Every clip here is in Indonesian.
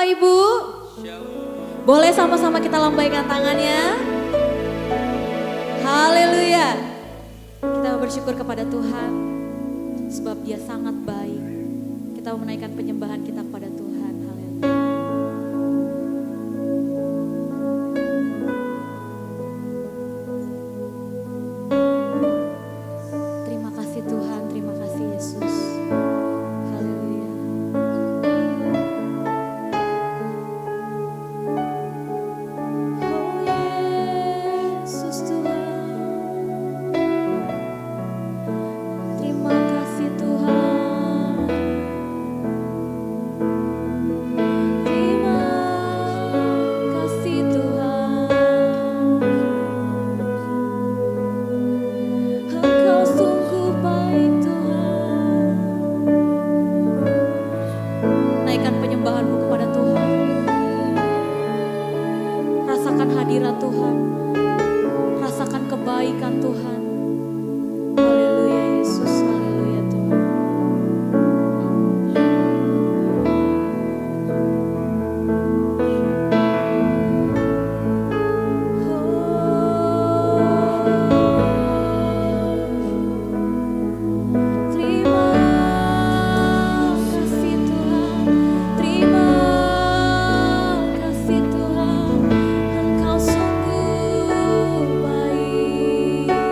Ibu? Boleh sama-sama kita lambaikan tangannya. Haleluya. Kita bersyukur kepada Tuhan sebab Dia sangat baik. Kita menaikkan penyembahan kita kepada Tuhan. Haleluya. Terima kasih Tuhan, terima kasih Yesus. Haleluya. Oh Yesus Tuhan. Terima kasih Tuhan. Terima kasih Tuhan. Engkau sungguh baik Tuhan. Naikkan penyembahanmu kepada Tuhan. Rasakan hadirat Tuhan. Rasakan kebaikan Tuhan. Haleluya Yesus, haleluya Tuhan. Terima kasih Tuhan, terima kasih Tuhan, Engkau sungguh baik.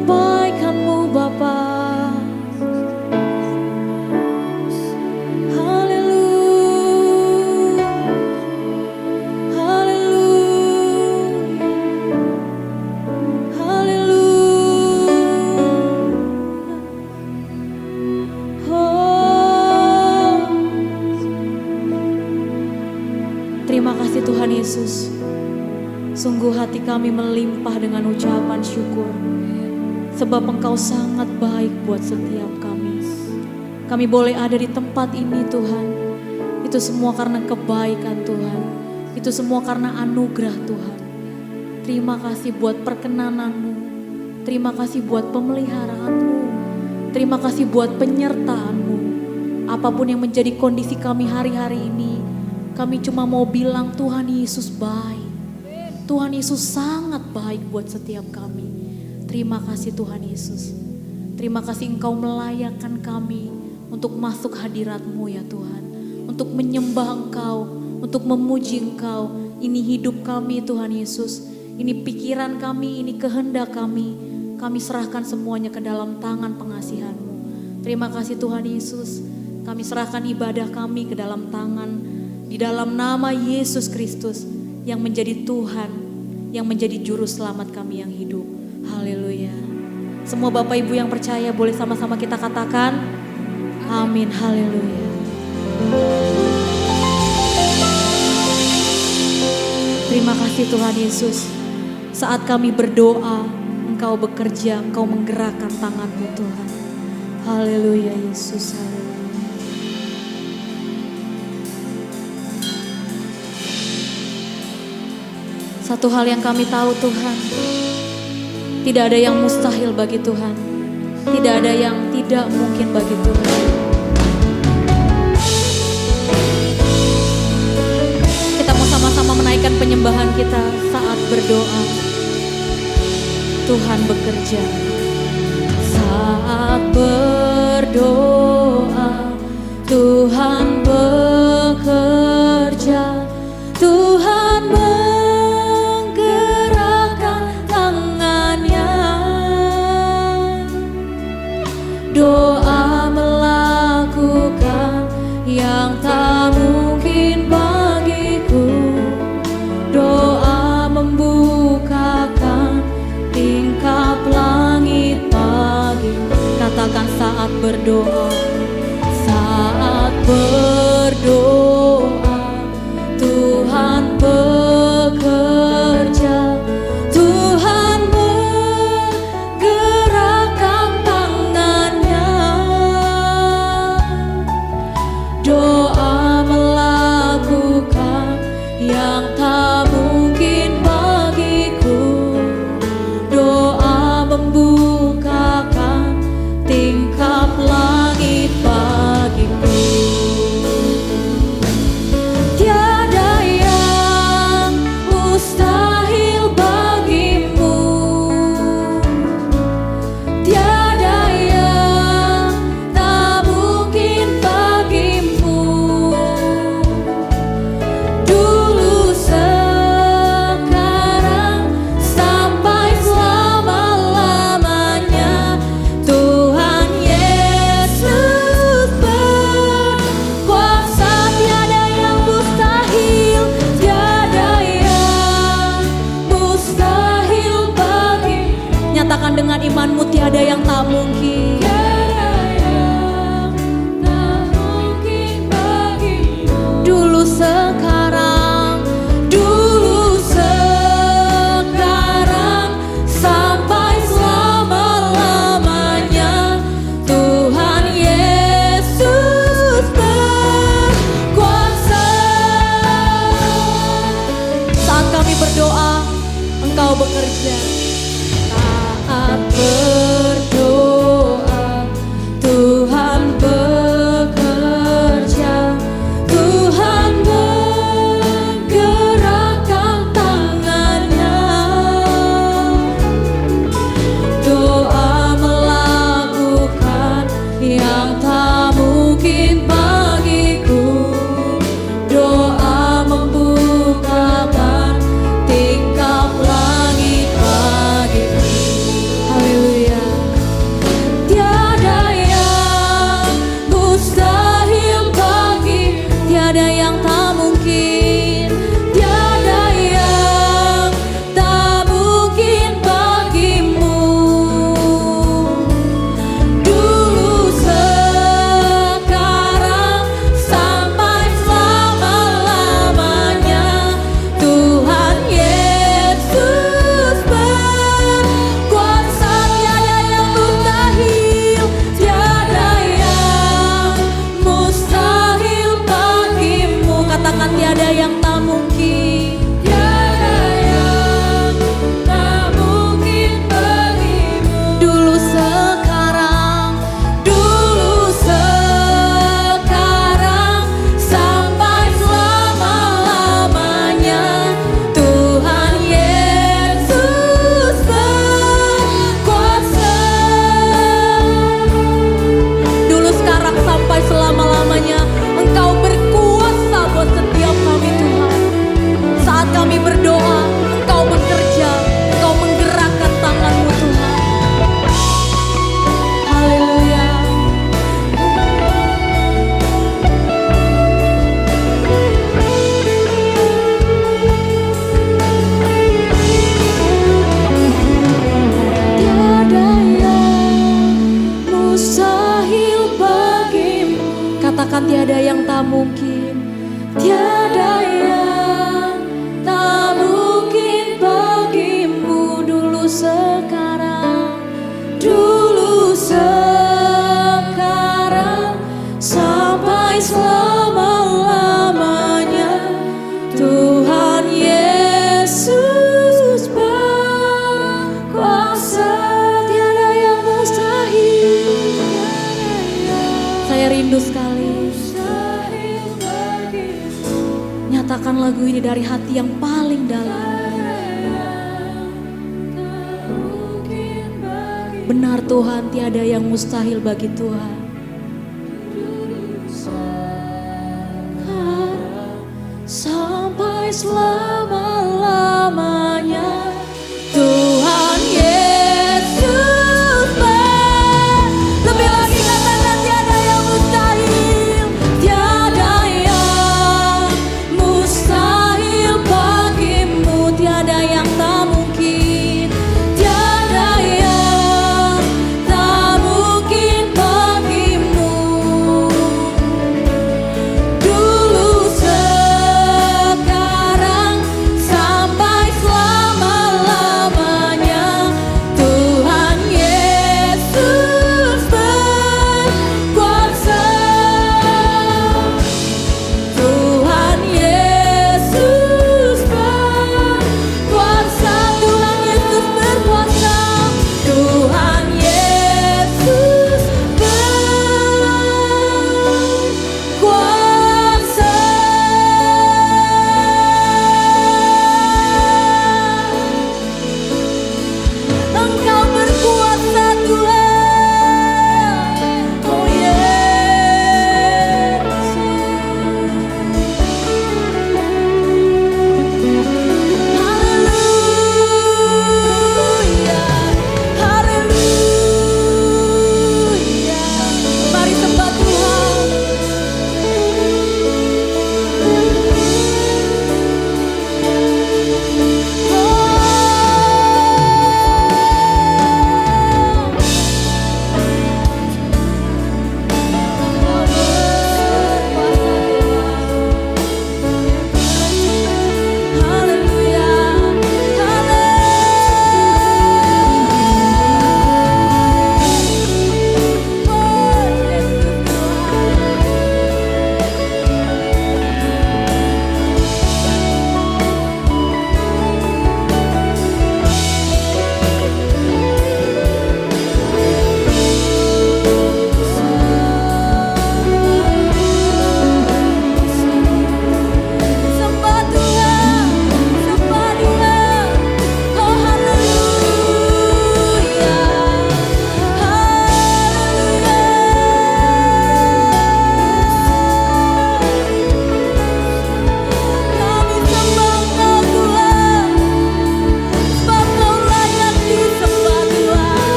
kebaikan-Mu Bapa. Haleluya, haleluya, haleluya. Oh, terima kasih Tuhan Yesus. Sungguh hati kami melimpah dengan ucapan syukur. Sebab Engkau sangat baik buat setiap kami. Kami boleh ada di tempat ini Tuhan. Itu semua karena kebaikan Tuhan. Itu semua karena anugerah Tuhan. Terima kasih buat perkenanan-Mu. Terima kasih buat pemeliharaan-Mu. Terima kasih buat penyertaan-Mu. Apapun yang menjadi kondisi kami hari-hari ini, kami cuma mau bilang Tuhan Yesus baik. Tuhan Yesus sangat baik buat setiap kami. Terima kasih Tuhan Yesus. Terima kasih Engkau melayakkan kami untuk masuk hadirat-Mu ya Tuhan. Untuk menyembah Engkau, untuk memuji Engkau. Ini hidup kami Tuhan Yesus. Ini pikiran kami, ini kehendak kami. Kami serahkan semuanya ke dalam tangan pengasihan-Mu. Terima kasih Tuhan Yesus. Kami serahkan ibadah kami ke dalam tangan, di dalam nama Yesus Kristus yang menjadi Tuhan, yang menjadi juru selamat kami yang hidup. Haleluya. Semua Bapak Ibu yang percaya boleh sama-sama kita katakan amin. Haleluya. Terima kasih Tuhan Yesus. Saat kami berdoa, Engkau bekerja, Engkau menggerakkan tangan-Mu Tuhan. Haleluya Yesus. Haleluya. Satu hal yang kami tahu Tuhan, tidak ada yang mustahil bagi Tuhan. Tidak ada yang tidak mungkin bagi Tuhan. Kita mau sama-sama menaikkan penyembahan kita saat berdoa. Tuhan bekerja. Saat berdoa, Tuhan bekerja. Tuhan doa melakukan yang tak mungkin bagiku. Doa membukakan tingkap langit bagiku. Katakan saat berdoa. Saat berdoa, Tuhan bekerja. Tuhan doa melakukan yang tak mungkin bagiku. Doa membukakan tingkap langit bagiku. Tiada yang mustahil bagimu. Tiada yang tak mungkin bagimu. Dulu, sekarang, sampai selama-lamanya, Tuhan Yesus berkuasa. Tiada yang mustahil, tiada yang mustahil bagi. Nyatakan dengan imanmu, tiada yang tak mungkin. Dulu sekarang, sampai selama-lamanya, Tuhan Yesus berkuasa. Saat kami berdoa, Engkau bekerja. Saat berdoa, Tuhan bekerja. Tuhan menggerakkan tangannya. Doa melakukan yang tak mungkin bagiku. Doa membukakan tingkap langit bagiku. Haleluya. dari hati yang paling dalam. Benar Tuhan, tiada yang mustahil bagi Tuhan. Sampai selama-lamanya Tuhan Yesus lebih lagi katakan tiada yang mustahil, tiada yang mustahil bagimu, tiada yang tak mungkin, tiada yang tak mungkin bagimu. Dulu sekarang sampai selama-lamanya Tuhan Yesus berkuasa. Tuhan Yesus berkuasa. Tuhan Yesus berkuasa. Tuhan Yesus berkuasa. Engkau berkuasa Tuhan. Oh Yesus. Haleluya. Haleluya. Mari sembah Tuhan. Sembah Tuhan, sembah Dia. Oh haleluya, kami sembah Engkau Tuhan, sebab Kau layak disembah Tuhan.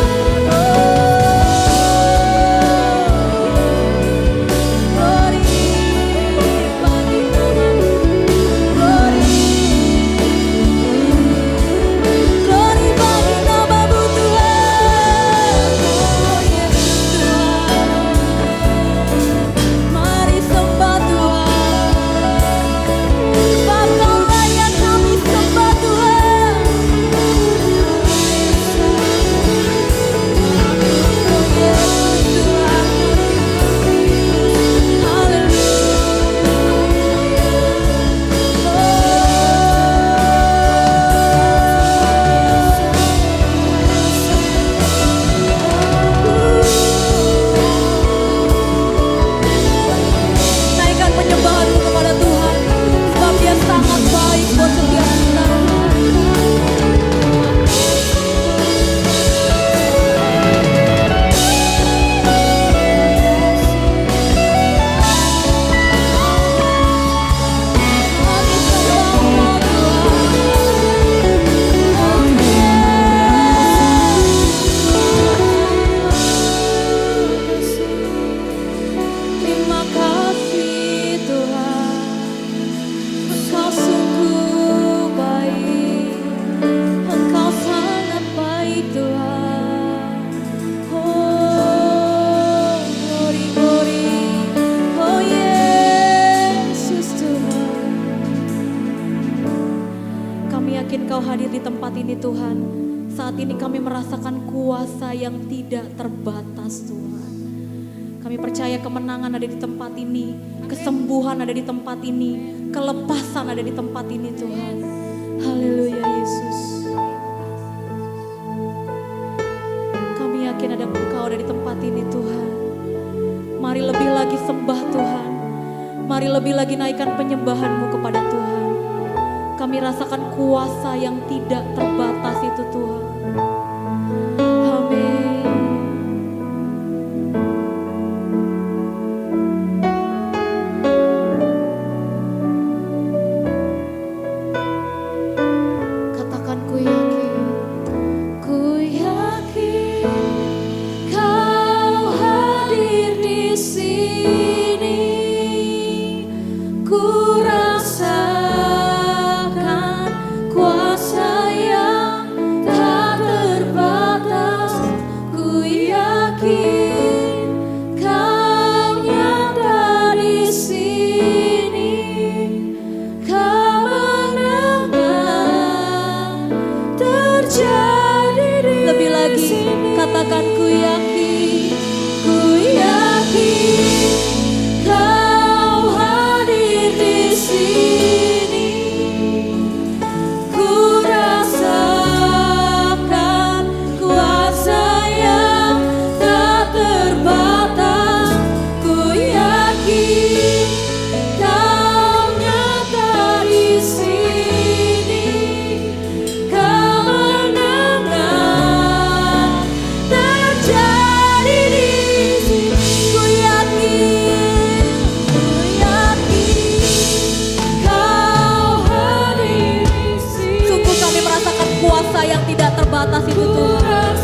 Glory bagi nama-Mu. Glory bagi nama-Mu Tuhan. Oh Yesus Tuhan, mari sembah Tuhan, sebab Kau layak kami sembah Tuhan. Oh Yesus Tuhan, naikkan penyembahanmu kepada Tuhan, sebab Dia sangat baik buat setiap kita. Kami sembah Engkau Tuhan. Terima kasih Tuhan, Engkau sungguh baik, Engkau sangat baik Tuhan. Oh glory glory, oh Yesus Tuhan. Kami yakin Kau hadir di tempat ini Tuhan. Saat ini kami merasakan kuasa yang tidak terbatas Tuhan. Kami percaya kemenangan ada di tempat ini, kesembuhan ada di tempat ini, kelepasan ada di tempat ini Tuhan. Haleluya Yesus. Kami yakin ada Engkau ada di tempat ini Tuhan. Mari lebih lagi sembah Tuhan. Mari lebih lagi naikkan penyembahan-Mu kepada Tuhan. Kami rasakan kuasa yang tidak terbatas itu Tuhan. Amin. Katakan ku yakin, Kau hadir di sini. Ku rasakan kuasa yang tak terbatas. Ku yakin Kau nyata di sini. Kemenangan terjadi di Lebih lagi, sini. Katakan ku yakin, Kau hadir di sini. Ku rasakan kuasa yang tak terbatas. Ku yakin Kau nyata di sini. Kemenangan terjadi di sini. Ku yakin Kau hadir di sini. Sungguh kami merasakan kuasa yang tidak terbatas itu Tuhan.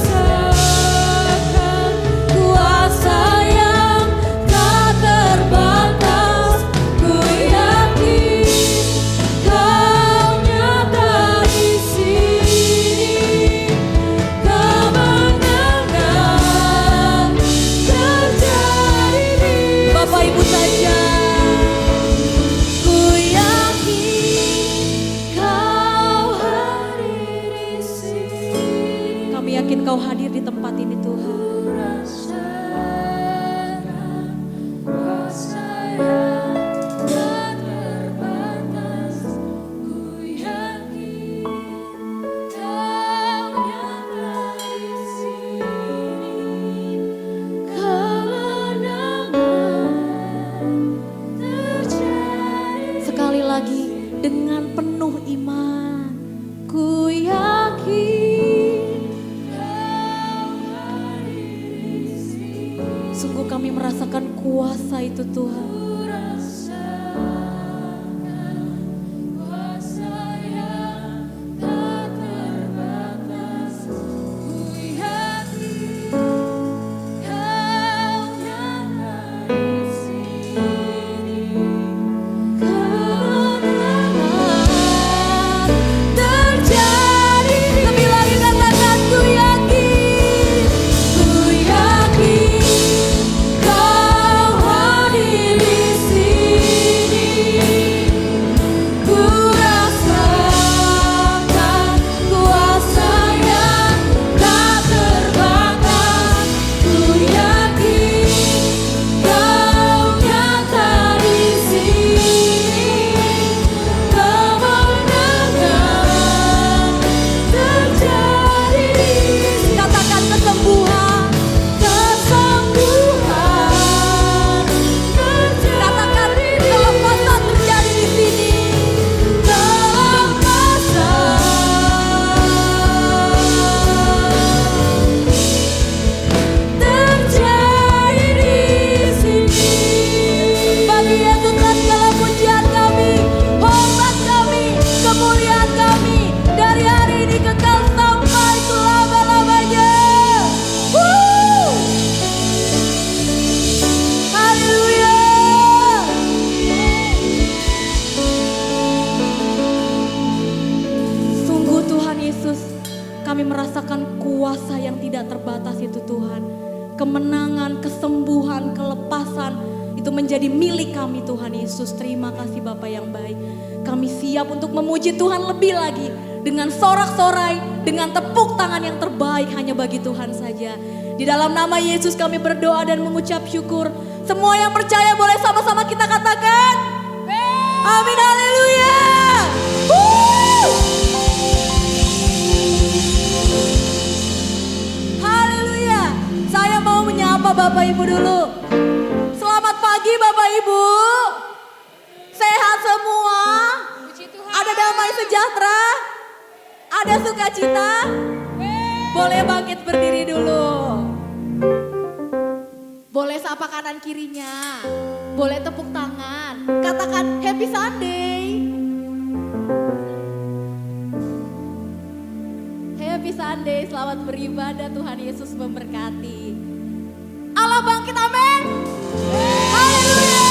Kuasa yang tak terbatas. Ku yakin Kau nyata di sini. Kemenangan terjadi di Bapak Ibu saja. Ku yakin Kau hadir di sini. Kami yakin Kau hadir di tempat ini Tuhan. Kuasa yang tak terbatas. Ku yakin Kau nyata di sini. Kemenangan terjadi. Sekali lagi dengan penuh iman. Ku yakin Kau hadir di sini. Sungguh kami merasakan kuasa itu Tuhan. Kuasa yang tak terbatas. Ku yakin Kau nyata di sini. Kemenangan terjadi. Lebih lagi katakan ku yakin Kau hadir di sini. Ku rasakan kuasa yang tak terbatas. Ku yakin Kau nyata di sini. Kemenangan terjadi di sini. Katakan kesembuhan terjadi. Katakan kelepasan terjadi di sini. Kelepasan terjadi di sini. Bagi Yesus segala pujian kami, hormat kami, kemuliaan kami dari hari ini kekal sampai selama-lamanya. Woo! Haleluya. Sungguh Tuhan Yesus, kami merasakan kuasa yang tidak terbatas itu Tuhan. Kemenangan, kesembuhan, kelepasan itu menjadi milik kami Tuhan Yesus. Terima kasih Bapa yang baik. Kami siap untuk memuji Tuhan lebih lagi dengan sorak-sorai, dengan tepuk tangan yang terbaik hanya bagi Tuhan saja. Di dalam nama Yesus kami berdoa dan mengucap syukur. Semua yang percaya boleh sama-sama kita katakan amin, haleluya. Haleluya. Saya mau menyapa Bapak Ibu dulu. Selamat pagi Bapak Ibu. Sehat semua? Ada damai sejahtera sejahtera? Ada sukacita? Boleh bangkit berdiri dulu. Boleh sapa kanan kirinya. Boleh tepuk tangan. Katakan Happy Sunday. Happy Sunday, selamat beribadah, Tuhan Yesus memberkati. Allah bangkit, amin. Haleluya.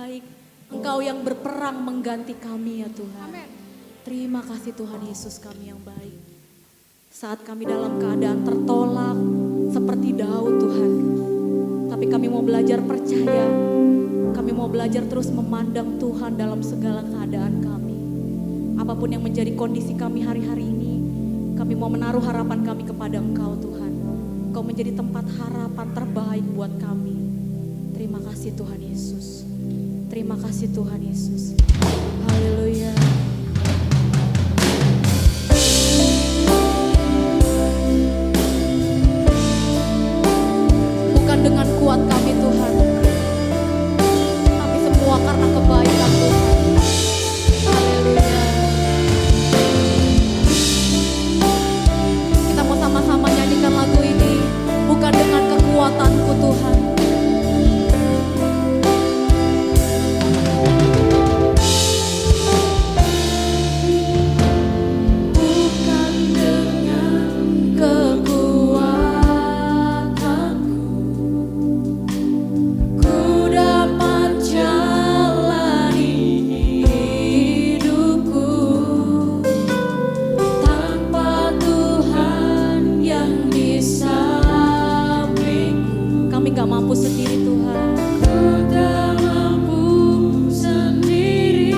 baik. Engkau yang berperang mengganti kami ya Tuhan. Terima kasih Tuhan Yesus, kami yang baik. Saat kami dalam keadaan tertolak seperti Daud Tuhan. Tapi kami mau belajar percaya. Kami mau belajar terus memandang Tuhan dalam segala keadaan kami. Apapun yang menjadi kondisi kami hari-hari ini, kami mau menaruh harapan kami kepada Engkau Tuhan. Engkau menjadi tempat harapan terbaik buat kami. Terima kasih Tuhan Yesus. Terima kasih Tuhan Yesus. Haleluya. Bukan dengan kuat kami Tuhan, tapi semua karena kebaikan Tuhan. Haleluya. Kita mau sama-sama nyanyikan lagu ini. Bukan dengan kekuatanku Tuhan, gak mampu sendiri Tuhan. Ku tak mampu sendiri.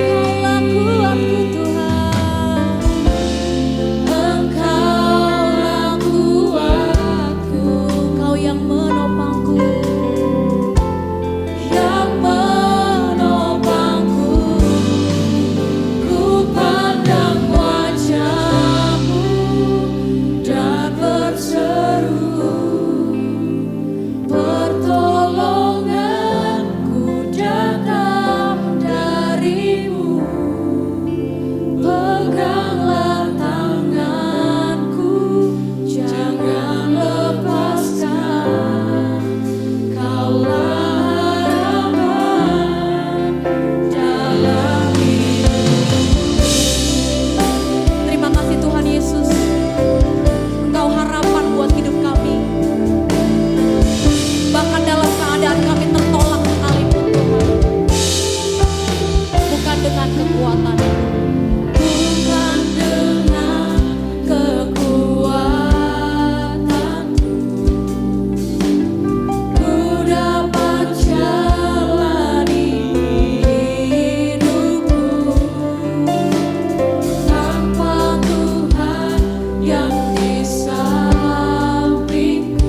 Engkaulah kuatku Tuhan. Engkaulah kuatku. Engkau yang menopangku. Yang menopangku. Ku pandang wajah-Mu dan berseru. Pertolonganku datang dari-Mu, peganglah tanganku, jangan lepaskan. Kaulah harapan dalam hidupku. Terima kasih Tuhan Yesus, Engkau harapan buat hidup kami. Bahkan dalam keadaan kami tertolak sekalipun Tuhan. Bukan dengan kekuatan, bukan dengan kekuatanku, ku dapat jalani hidupku tanpa Tuhan yang di sampingku.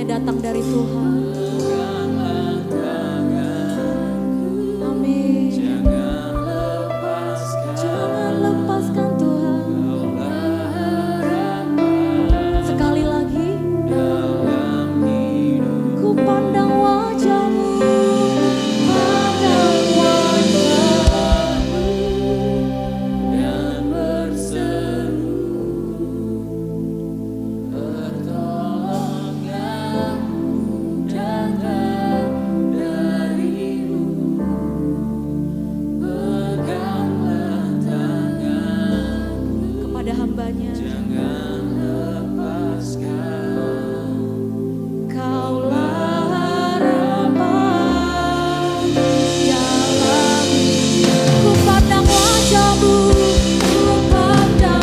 Datang dari Tuhan. Amin. Jangan lepaskan Tuhan. Sekali lagi, ku pandang wajah-Mu, pandang wajah-Mu dan berseru. Hambanya, jangan lepaskan. Kaulah harapan dalam hidup. Ku pandang wajah-Mu, ku pandang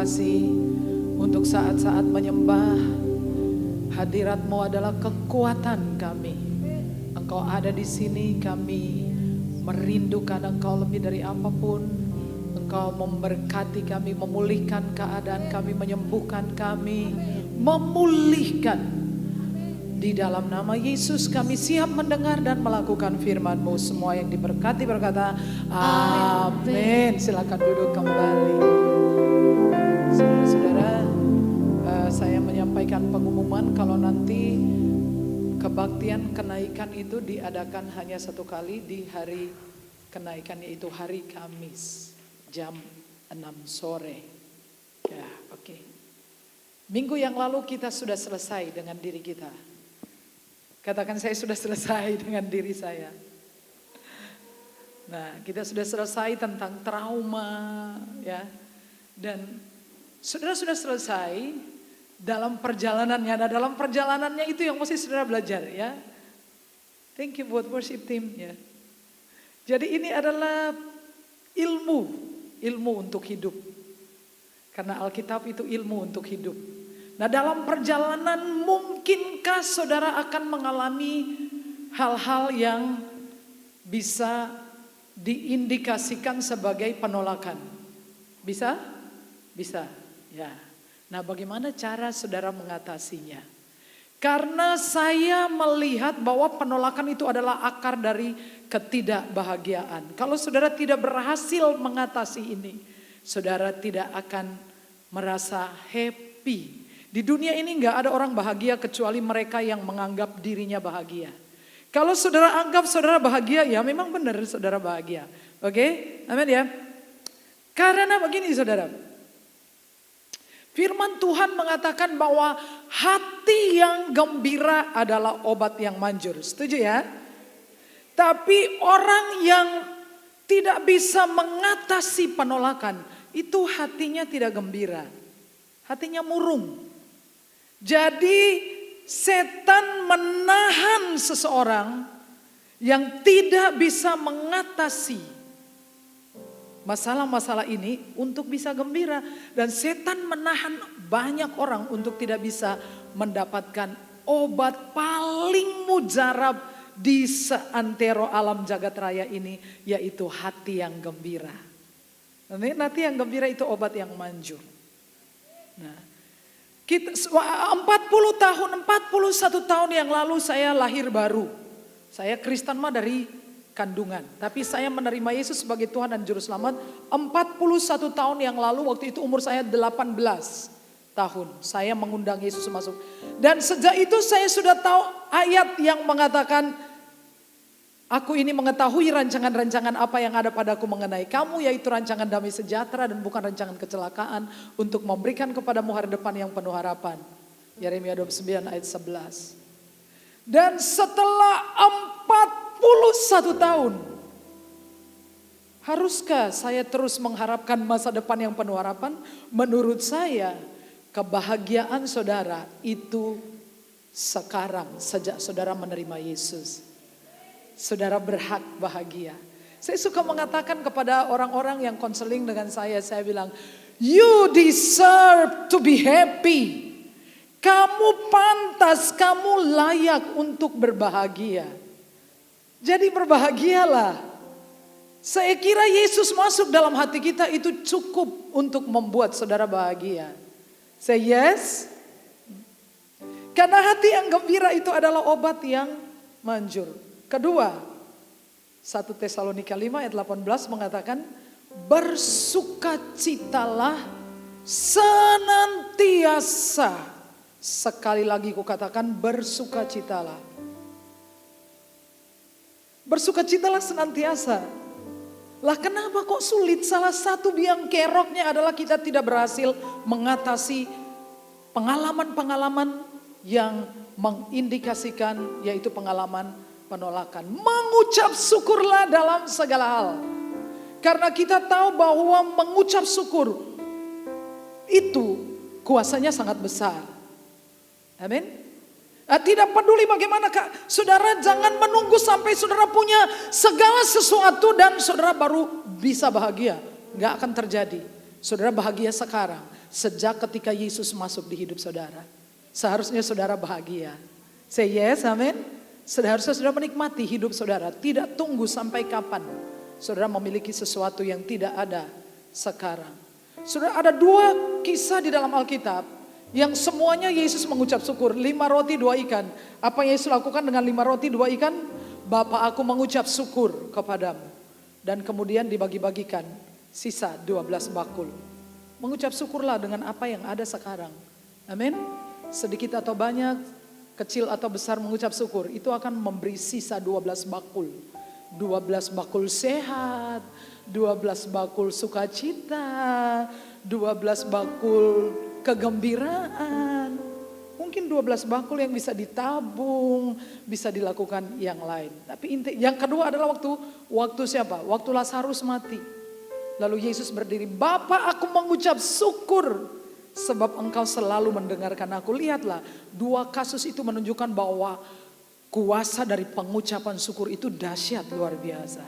kasih untuk saat-saat menyembah. Hadirat-Mu adalah kekuatan kami. Engkau ada di sini, kami merindukan Engkau lebih dari apapun. Engkau memberkati kami, memulihkan keadaan kami, menyembuhkan kami, memulihkan. Di dalam nama Yesus kami siap mendengar dan melakukan firman-Mu. Semua yang diberkati berkata amin. Silakan duduk kembali. Saudara-saudara, saya menyampaikan pengumuman kalau nanti kebaktian kenaikan itu diadakan hanya satu kali di hari kenaikan, yaitu hari Kamis jam 6 sore. Ya, oke. Minggu yang lalu kita sudah selesai dengan diri kita. Katakan, saya sudah selesai dengan diri saya. Nah, kita sudah selesai tentang trauma, ya. Dan saudara sudah selesai dalam perjalanannya. Nah, dalam perjalanannya itu yang mesti saudara belajar, ya. Thank you buat worship team, ya. Jadi ini adalah ilmu untuk hidup. Karena Alkitab itu ilmu untuk hidup. Nah, dalam perjalanan mungkinkah saudara akan mengalami hal-hal yang bisa diindikasikan sebagai penolakan? Bisa? Bisa, ya. Nah, bagaimana cara saudara mengatasinya? Karena saya melihat bahwa penolakan itu adalah akar dari ketidakbahagiaan. Kalau saudara tidak berhasil mengatasi ini, saudara tidak akan merasa happy. Di dunia ini nggak ada orang bahagia kecuali mereka yang menganggap dirinya bahagia. Kalau saudara anggap saudara bahagia, ya memang benar saudara bahagia. Oke? Amin ya. Karena begini saudara. Firman Tuhan mengatakan bahwa hati yang gembira adalah obat yang manjur. Setuju ya? Tapi orang yang tidak bisa mengatasi penolakan, itu hatinya tidak gembira. Hatinya murung. Jadi setan menahan seseorang yang tidak bisa mengatasi masalah-masalah ini untuk bisa gembira. Dan setan menahan banyak orang untuk tidak bisa mendapatkan obat paling mujarab di seantero alam jagat raya ini, yaitu hati yang gembira. Nanti yang gembira itu obat yang manjur. Nah, 41 tahun yang lalu saya lahir baru. Saya Kristen mah dari kandungan. Tapi saya menerima Yesus sebagai Tuhan dan Juru Selamat 41 tahun yang lalu, waktu itu umur saya 18 tahun. Saya mengundang Yesus masuk. Dan sejak itu saya sudah tahu ayat yang mengatakan, aku ini mengetahui rancangan-rancangan apa yang ada padaku mengenai kamu, yaitu rancangan damai sejahtera dan bukan rancangan kecelakaan, untuk memberikan kepadamu hari depan yang penuh harapan. Yeremia 29 ayat 11. Dan setelah 41 tahun, haruskah saya terus mengharapkan masa depan yang penuh harapan? Menurut saya, kebahagiaan saudara itu sekarang, sejak saudara menerima Yesus. Saudara berhak bahagia. Saya suka mengatakan kepada orang-orang yang konseling dengan saya bilang, you deserve to be happy. Kamu pantas, kamu layak untuk berbahagia. Jadi berbahagialah. Saya kira Yesus masuk dalam hati kita itu cukup untuk membuat saudara bahagia. Say yes. Karena hati yang gembira itu adalah obat yang manjur. Kedua, 1 Tesalonika 5 ayat 18 mengatakan, bersukacitalah senantiasa. Sekali lagi kukatakan, bersukacitalah. Bersukacitalah senantiasa. Lah kenapa kok sulit? Salah satu biang keroknya adalah kita tidak berhasil mengatasi pengalaman-pengalaman yang mengindikasikan, yaitu pengalaman penolakan. Mengucap syukurlah dalam segala hal. Karena kita tahu bahwa mengucap syukur itu kuasanya sangat besar. Amin. Tidak peduli bagaimana Kak, saudara jangan menunggu sampai saudara punya segala sesuatu dan saudara baru bisa bahagia. Gak akan terjadi. Saudara bahagia sekarang, sejak ketika Yesus masuk di hidup saudara. Seharusnya saudara bahagia. Say yes, amin. Seharusnya saudara menikmati hidup saudara. Tidak tunggu sampai kapan saudara memiliki sesuatu yang tidak ada sekarang. Saudara, ada 2 kisah di dalam Alkitab yang semuanya Yesus mengucap syukur. 5 roti 2 ikan. Apa yang Yesus lakukan dengan 5 roti 2 ikan? Bapa, aku mengucap syukur kepadamu. Dan kemudian dibagi-bagikan sisa 12 bakul. Mengucap syukurlah dengan apa yang ada sekarang. Amin. Sedikit atau banyak, kecil atau besar mengucap syukur. Itu akan memberi sisa 12 bakul. 12 bakul sehat, 12 bakul sukacita, 12 bakul kegembiraan. Mungkin 12 bakul yang bisa ditabung, bisa dilakukan yang lain. Tapi yang kedua adalah waktu siapa? Waktu Lazarus mati. Lalu Yesus berdiri, Bapa, aku mengucap syukur sebab engkau selalu mendengarkan aku. Lihatlah, 2 kasus itu menunjukkan bahwa kuasa dari pengucapan syukur itu dahsyat luar biasa.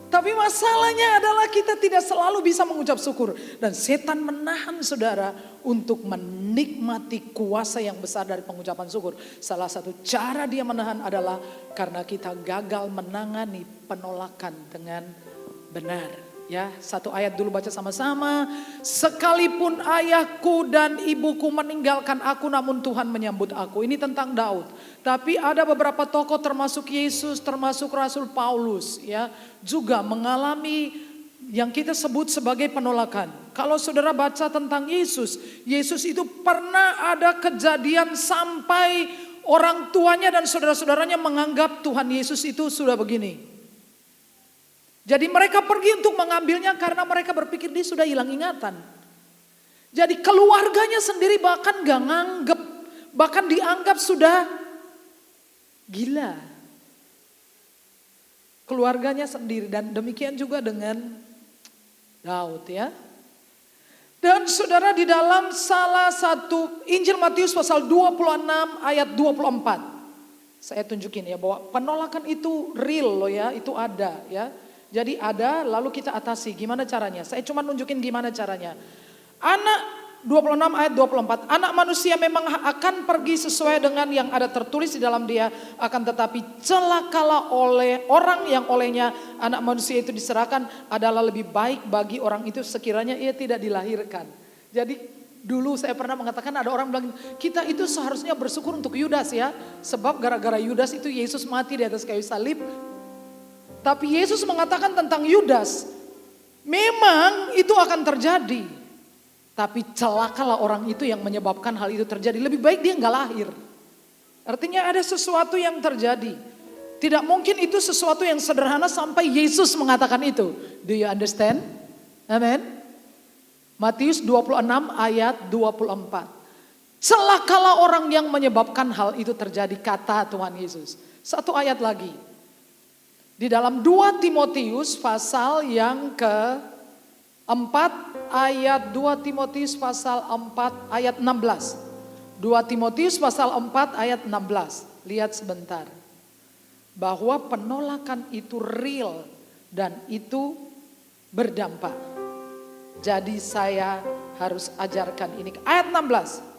Tapi masalahnya adalah kita tidak selalu bisa mengucap syukur. Dan setan menahan saudara untuk menikmati kuasa yang besar dari pengucapan syukur. Salah satu cara dia menahan adalah karena kita gagal menangani penolakan dengan benar. Ya, 1 ayat dulu baca sama-sama. Sekalipun ayahku dan ibuku meninggalkan aku, namun Tuhan menyambut aku. Ini tentang Daud. Tapi ada beberapa tokoh termasuk Yesus, termasuk Rasul Paulus, ya, juga mengalami yang kita sebut sebagai penolakan. Kalau saudara baca tentang Yesus, Yesus itu pernah ada kejadian sampai orang tuanya dan saudara-saudaranya menganggap Tuhan Yesus itu sudah begini. Jadi mereka pergi untuk mengambilnya karena mereka berpikir dia sudah hilang ingatan. Jadi keluarganya sendiri bahkan gak nganggep, bahkan dianggap sudah gila. Keluarganya sendiri, dan demikian juga dengan Daud, ya. Dan saudara, di dalam salah satu Injil Matius pasal 26 ayat 24. Saya tunjukin ya bahwa penolakan itu real loh ya, itu ada ya. Jadi ada, lalu kita atasi. Gimana caranya? Saya cuma nunjukin gimana caranya. Anak 26 ayat 24. Anak manusia memang akan pergi sesuai dengan yang ada tertulis di dalam dia. Akan tetapi celakalah oleh orang yang olehnya anak manusia itu diserahkan, adalah lebih baik bagi orang itu sekiranya ia tidak dilahirkan. Jadi dulu saya pernah mengatakan, ada orang bilang kita itu seharusnya bersyukur untuk Yudas ya. Sebab gara-gara Yudas itu Yesus mati di atas kayu salib. Tapi Yesus mengatakan tentang Yudas, memang itu akan terjadi. Tapi celakalah orang itu yang menyebabkan hal itu terjadi. Lebih baik dia nggak lahir. Artinya ada sesuatu yang terjadi. Tidak mungkin itu sesuatu yang sederhana sampai Yesus mengatakan itu. Do you understand? Amen. Matius 26 ayat 24. Celakalah orang yang menyebabkan hal itu terjadi, kata Tuhan Yesus. 1 ayat lagi. Di dalam 2 Timotius pasal yang ke-4 ayat 2 Timotius pasal 4 ayat 16. 2 Timotius pasal 4 ayat 16. Lihat sebentar. Bahwa penolakan itu real dan itu berdampak. Jadi saya harus ajarkan ini. Ayat 16.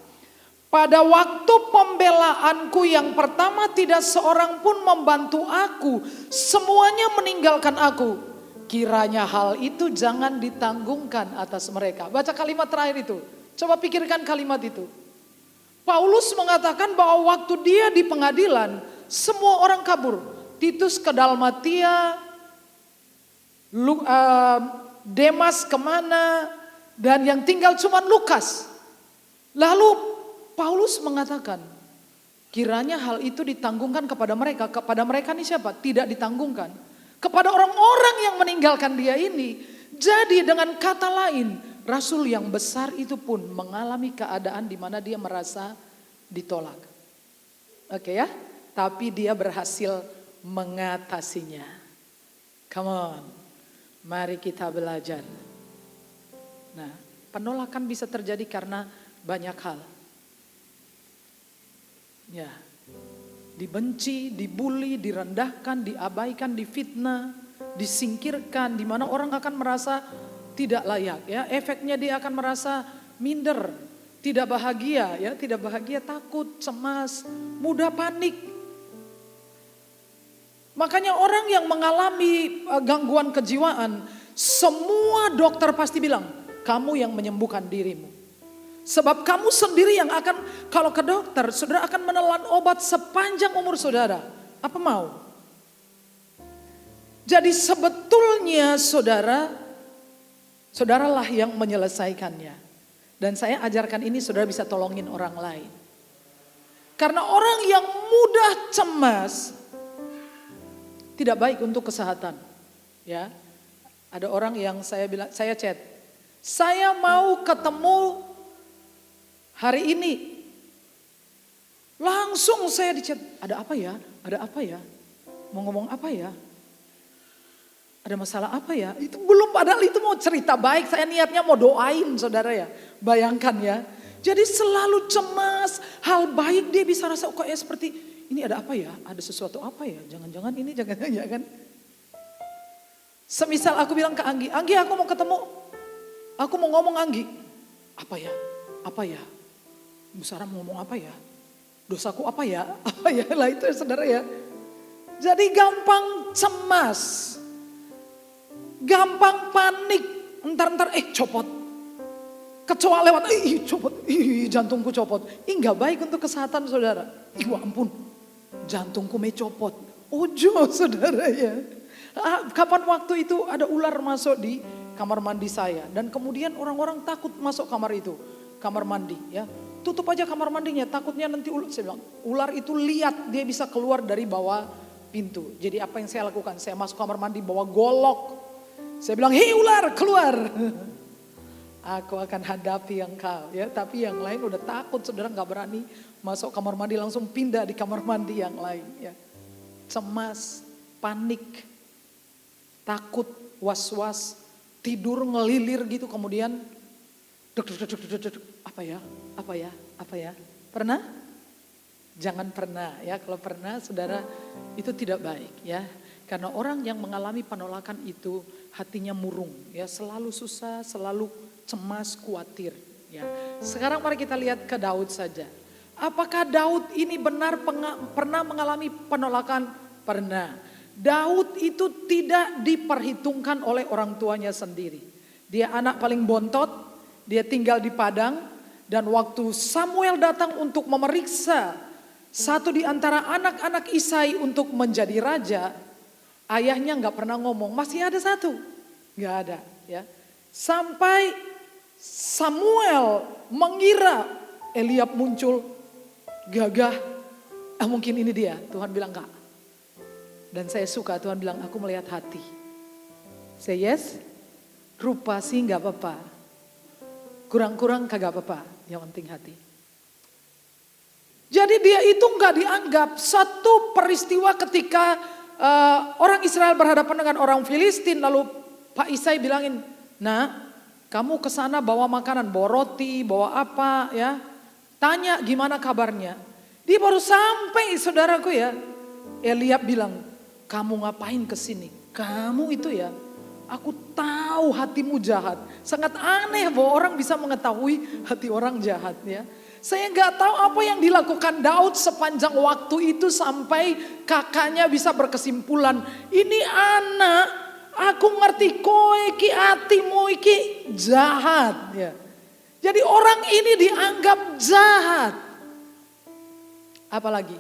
Pada waktu pembelaanku yang pertama tidak seorang pun membantu aku. Semuanya meninggalkan aku. Kiranya hal itu jangan ditanggungkan atas mereka. Baca kalimat terakhir itu. Coba pikirkan kalimat itu. Paulus mengatakan bahwa waktu dia di pengadilan, semua orang kabur. Titus ke Dalmatia, Demas kemana, dan yang tinggal cuma Lukas. Lalu Paulus mengatakan, kiranya hal itu ditanggungkan kepada mereka. Kepada mereka ini siapa? Tidak ditanggungkan. Kepada orang-orang yang meninggalkan dia ini. Jadi dengan kata lain, rasul yang besar itu pun mengalami keadaan di mana dia merasa ditolak. Oke ya, tapi dia berhasil mengatasinya. Come on, mari kita belajar. Nah, penolakan bisa terjadi karena banyak hal. Ya, dibenci, dibully, direndahkan, diabaikan, difitnah, disingkirkan, di mana orang akan merasa tidak layak ya. Efeknya dia akan merasa minder, tidak bahagia ya, tidak bahagia, takut, cemas, mudah panik. Makanya orang yang mengalami gangguan kejiwaan, semua dokter pasti bilang, kamu yang menyembuhkan dirimu. Sebab kamu sendiri yang akan, kalau ke dokter, saudara akan menelan obat sepanjang umur saudara. Apa mau? Jadi sebetulnya saudaralah yang menyelesaikannya. Dan saya ajarkan ini saudara bisa tolongin orang lain. Karena orang yang mudah cemas tidak baik untuk kesehatan. Ya, ada orang yang saya chat, saya mau ketemu hari ini. Langsung saya di chat, ada apa ya? Ada apa ya? Mau ngomong apa ya? Ada masalah apa ya? Itu belum, padahal itu mau cerita baik, saya niatnya mau doain saudara ya. Bayangkan ya. Jadi selalu cemas, hal baik dia bisa rasa kok ya seperti ini ada apa ya? Ada sesuatu apa ya? Jangan-jangan ini, jangan-jangan ya kan? Semisal aku bilang ke Anggi, Anggi aku mau ketemu. Aku mau ngomong Anggi. Apa ya? Apa ya? Bu Sarah mau ngomong apa ya? Dosaku apa ya? Apa ya? Lah itu ya saudara ya. Jadi gampang cemas. Gampang panik. Entar copot. Kecoa lewat, copot. Jantungku copot. Gak baik untuk kesehatan saudara. Wah ampun. Jantungku may copot. Ojo saudara ya. Kapan waktu itu ada ular masuk di kamar mandi saya. Dan kemudian orang-orang takut masuk kamar itu. Kamar mandi ya. Tutup aja kamar mandinya, takutnya nanti ular. Saya bilang, ular itu lihat dia bisa keluar dari bawah pintu. Jadi apa yang saya lakukan? Saya masuk kamar mandi bawa golok. Saya bilang, hei ular keluar. Aku akan hadapi engkau ya. Tapi yang lain udah takut, saudara gak berani masuk kamar mandi, langsung pindah di kamar mandi yang lain ya. Cemas, panik, takut, was-was, tidur ngelilir gitu kemudian apa ya, apa ya, apa ya. Pernah? Jangan pernah ya, kalau pernah saudara itu tidak baik ya. Karena orang yang mengalami penolakan itu hatinya murung ya, selalu susah, selalu cemas, khawatir ya. Sekarang mari kita lihat ke Daud saja. Apakah Daud ini benar pernah mengalami penolakan? Pernah. Daud itu tidak diperhitungkan oleh orang tuanya sendiri. Dia anak paling bontot, dia tinggal di padang, dan waktu Samuel datang untuk memeriksa satu di antara anak-anak Isai untuk menjadi raja, ayahnya nggak pernah ngomong, masih ada satu, nggak ada, ya. Sampai Samuel mengira Eliab muncul, gagah, mungkin ini dia. Tuhan bilang enggak. Dan saya suka Tuhan bilang, aku melihat hati. Say yes, rupa sih nggak apa-apa, kurang-kurang kagak apa-apa, yang penting hati. Jadi dia itu nggak dianggap. Satu peristiwa ketika orang Israel berhadapan dengan orang Filistin, lalu Pak Isai bilangin, nah kamu ke sana bawa makanan, bawa roti, bawa apa ya, tanya gimana kabarnya. Dia baru sampai saudaraku ya, Eliab bilang, kamu ngapain ke sini? Kamu itu ya, aku tahu hatimu jahat. Sangat aneh bahwa orang bisa mengetahui hati orang jahat ya. Saya nggak tahu apa yang dilakukan Daud sepanjang waktu itu sampai kakaknya bisa berkesimpulan, ini anak, aku ngerti kowe ki hatimu iki jahat ya. Jadi orang ini dianggap jahat. Apalagi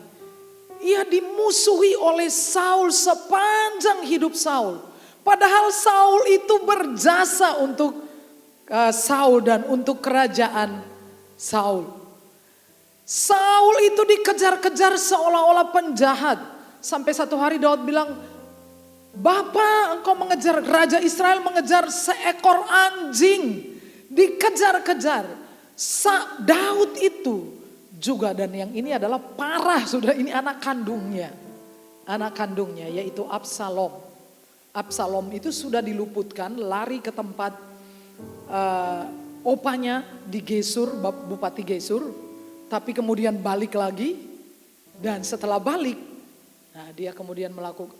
ia dimusuhi oleh Saul sepanjang hidup Saul. Padahal Saul itu berjasa untuk Saul dan untuk kerajaan Saul. Saul itu dikejar-kejar seolah-olah penjahat. Sampai satu hari Daud bilang, Bapak engkau mengejar, Raja Israel mengejar seekor anjing. Dikejar-kejar. Daud itu juga, dan yang ini adalah parah sudah, ini anak kandungnya. Anak kandungnya yaitu Absalom. Absalom itu sudah diluputkan, lari ke tempat opanya di Gesur, Bupati Gesur. Tapi kemudian balik lagi, dan setelah balik, nah dia kemudian melakukan,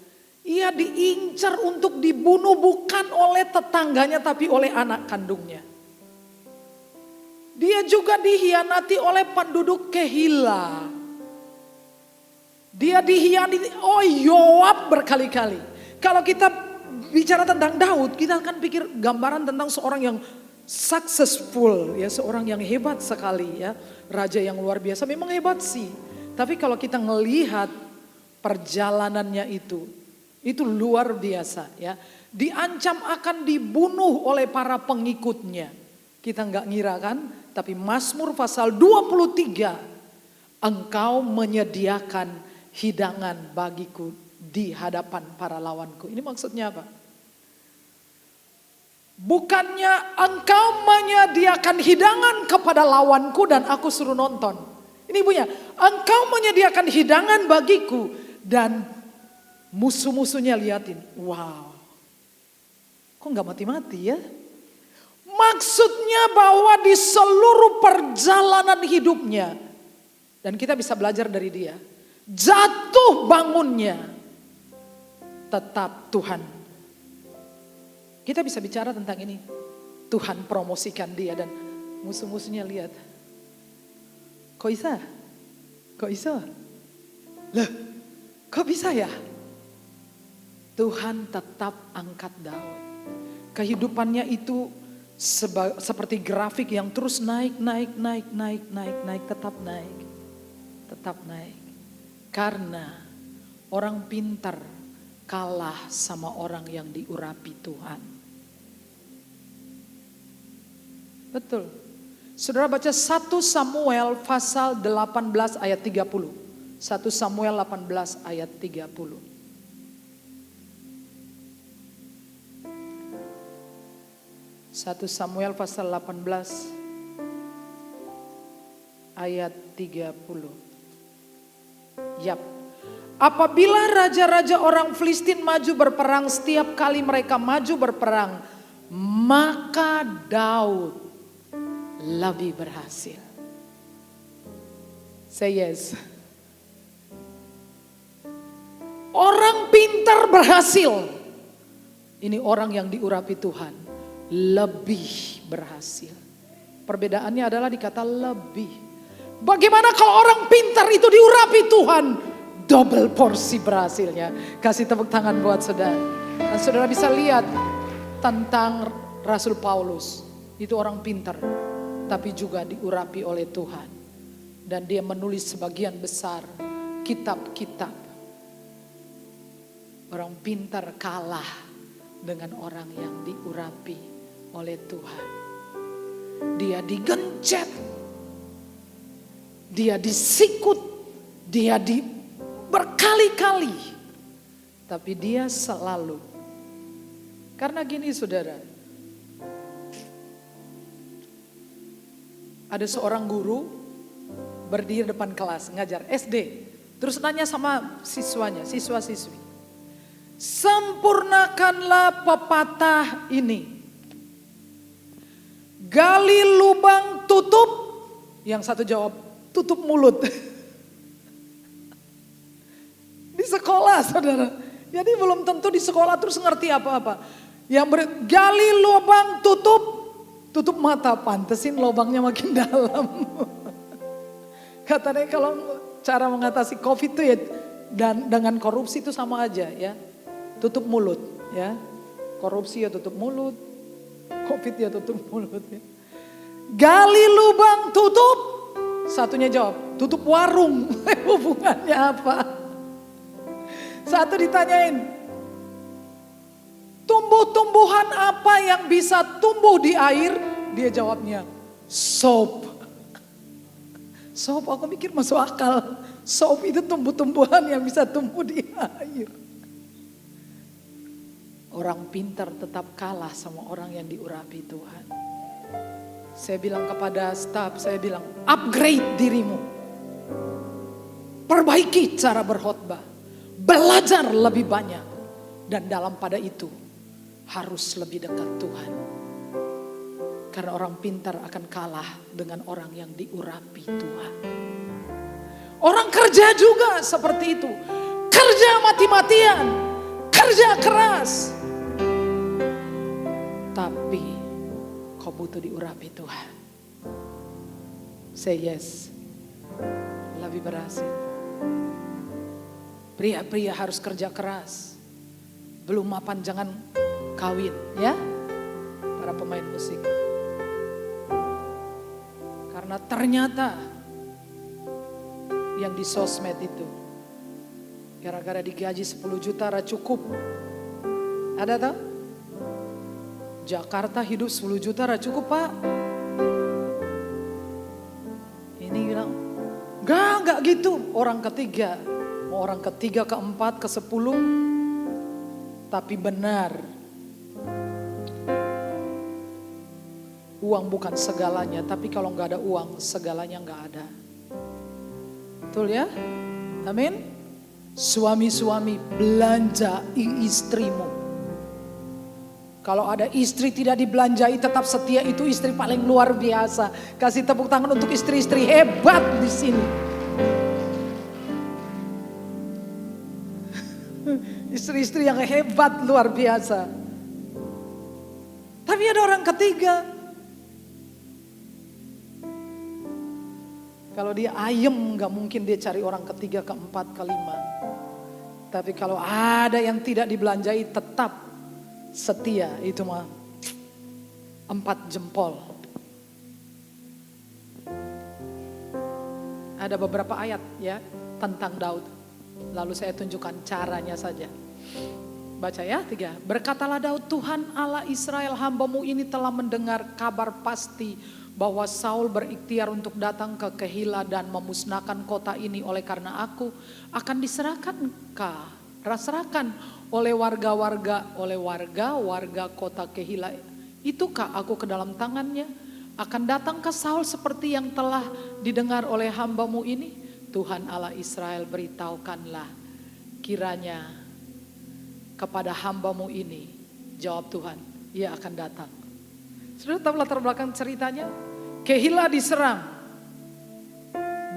Ia diincar untuk dibunuh bukan oleh tetangganya tapi oleh anak kandungnya. Dia juga dihianati oleh penduduk Kehila. Dia dihianati, Yoab berkali-kali. Kalau kita bicara tentang Daud, kita akan pikir gambaran tentang seorang yang successful, ya, seorang yang hebat sekali, ya, raja yang luar biasa. Memang hebat sih. Tapi kalau kita melihat perjalanannya itu luar biasa, ya. Diancam akan dibunuh oleh para pengikutnya. Kita nggak ngira kan? Tapi Mazmur pasal 23, engkau menyediakan hidangan bagiku di hadapan para lawanku. Ini maksudnya apa? Bukannya engkau menyediakan hidangan kepada lawanku dan aku suruh nonton. Ini bunyinya, engkau menyediakan hidangan bagiku dan musuh-musuhnya liatin. Wow, kok gak mati-mati ya? Maksudnya bahwa di seluruh perjalanan hidupnya, dan kita bisa belajar dari dia, jatuh bangunnya tetap Tuhan. Kita bisa bicara tentang ini. Tuhan promosikan dia dan musuh-musuhnya lihat. Kok bisa? Kok bisa? Loh, kok bisa ya? Tuhan tetap angkat Daud. Kehidupannya itu seperti grafik yang terus naik, tetap naik. Tetap naik. Karena orang pintar kalah sama orang yang diurapi Tuhan. Betul. Saudara baca 1 Samuel pasal 18 ayat 30. 1 Samuel 18 ayat 30. 1 Samuel pasal 18 ayat 30. Yap. Apabila raja-raja orang Filistin maju berperang, setiap kali mereka maju berperang, maka Daud lebih berhasil. Say yes. Orang pintar berhasil. Ini orang yang diurapi Tuhan lebih berhasil. Perbedaannya adalah di kata lebih. Bagaimana kalau orang pintar itu diurapi Tuhan? Double porsi berhasilnya. Kasih tepuk tangan buat saudara. Dan saudara bisa lihat tentang Rasul Paulus. Itu orang pintar, tapi juga diurapi oleh Tuhan. Dan dia menulis sebagian besar kitab-kitab. Orang pintar kalah dengan orang yang diurapi oleh Tuhan. Dia digencet, dia disikut, dia berkali-kali. Tapi dia selalu. Karena gini saudara. Ada seorang guru berdiri depan kelas ngajar SD. Terus nanya sama siswanya, siswa-siswi. Sempurnakanlah pepatah ini. Gali lubang tutup. Yang satu jawab, tutup mulut. Di sekolah saudara. Jadi belum tentu di sekolah terus ngerti apa-apa. Gali lubang tutup mata. Pantesin lubangnya makin dalam. Katanya kalau cara mengatasi COVID itu ya dan dengan korupsi itu sama aja ya. Tutup mulut ya. Korupsi ya tutup mulut. COVID ya tutup mulut ya. Gali lubang tutup. Satunya jawab, tutup warung. Hubungannya apa? Satu ditanyain, tumbuh-tumbuhan apa yang bisa tumbuh di air? Dia jawabnya, soap. Soap, aku mikir masuk akal. Soap itu tumbuh-tumbuhan yang bisa tumbuh di air. Orang pintar tetap kalah sama orang yang diurapi Tuhan. Saya bilang kepada staf, saya bilang upgrade dirimu. Perbaiki cara berkhotbah. Belajar lebih banyak. Dan dalam pada itu harus lebih dekat Tuhan. Karena orang pintar akan kalah dengan orang yang diurapi Tuhan. Orang kerja juga seperti itu. Kerja mati-matian. kerja keras. Tapi kau butuh diurapi Tuhan. Say yes. Lebih berhasil. Pria-pria harus kerja keras. Belum mapan jangan kawin ya. Para pemain musik. Karena ternyata yang di sosmed itu gara-gara digaji 10 juta cukup. Ada tau? Jakarta hidup 10 juta cukup pak. Ini bilang enggak gitu. Orang ketiga, mau orang ketiga, keempat, ke-10, tapi benar. Uang bukan segalanya, tapi kalau nggak ada uang, segalanya nggak ada. Betul ya? Amin. Suami-suami, belanjai istrimu. Kalau ada istri tidak dibelanjai tetap setia, itu istri paling luar biasa. Kasih tepuk tangan untuk istri-istri hebat di sini. Istri-istri yang hebat luar biasa. Tapi ada orang ketiga. Kalau dia ayem gak mungkin dia cari orang ketiga, keempat, kelima. Tapi kalau ada yang tidak dibelanjai tetap setia, itu mah 4 jempol. Ada beberapa ayat ya tentang Daud. Lalu saya tunjukkan caranya saja. Baca ya 3. Berkatalah Daud, Tuhan Allah Israel, hamba-Mu ini telah mendengar kabar pasti bahwa Saul berikhtiar untuk datang ke Kehila dan memusnahkan kota ini, oleh karena aku akan diserahkan oleh warga kota Kehila. Itukah aku ke dalam tangannya? Akan datang ke Saul seperti yang telah didengar oleh hamba-Mu ini? Tuhan Allah Israel, beritahukanlah kiranya kepada hamba-Mu ini. Jawab Tuhan, ia akan datang. Sudah tahu latar belakang ceritanya? Kehila diserang.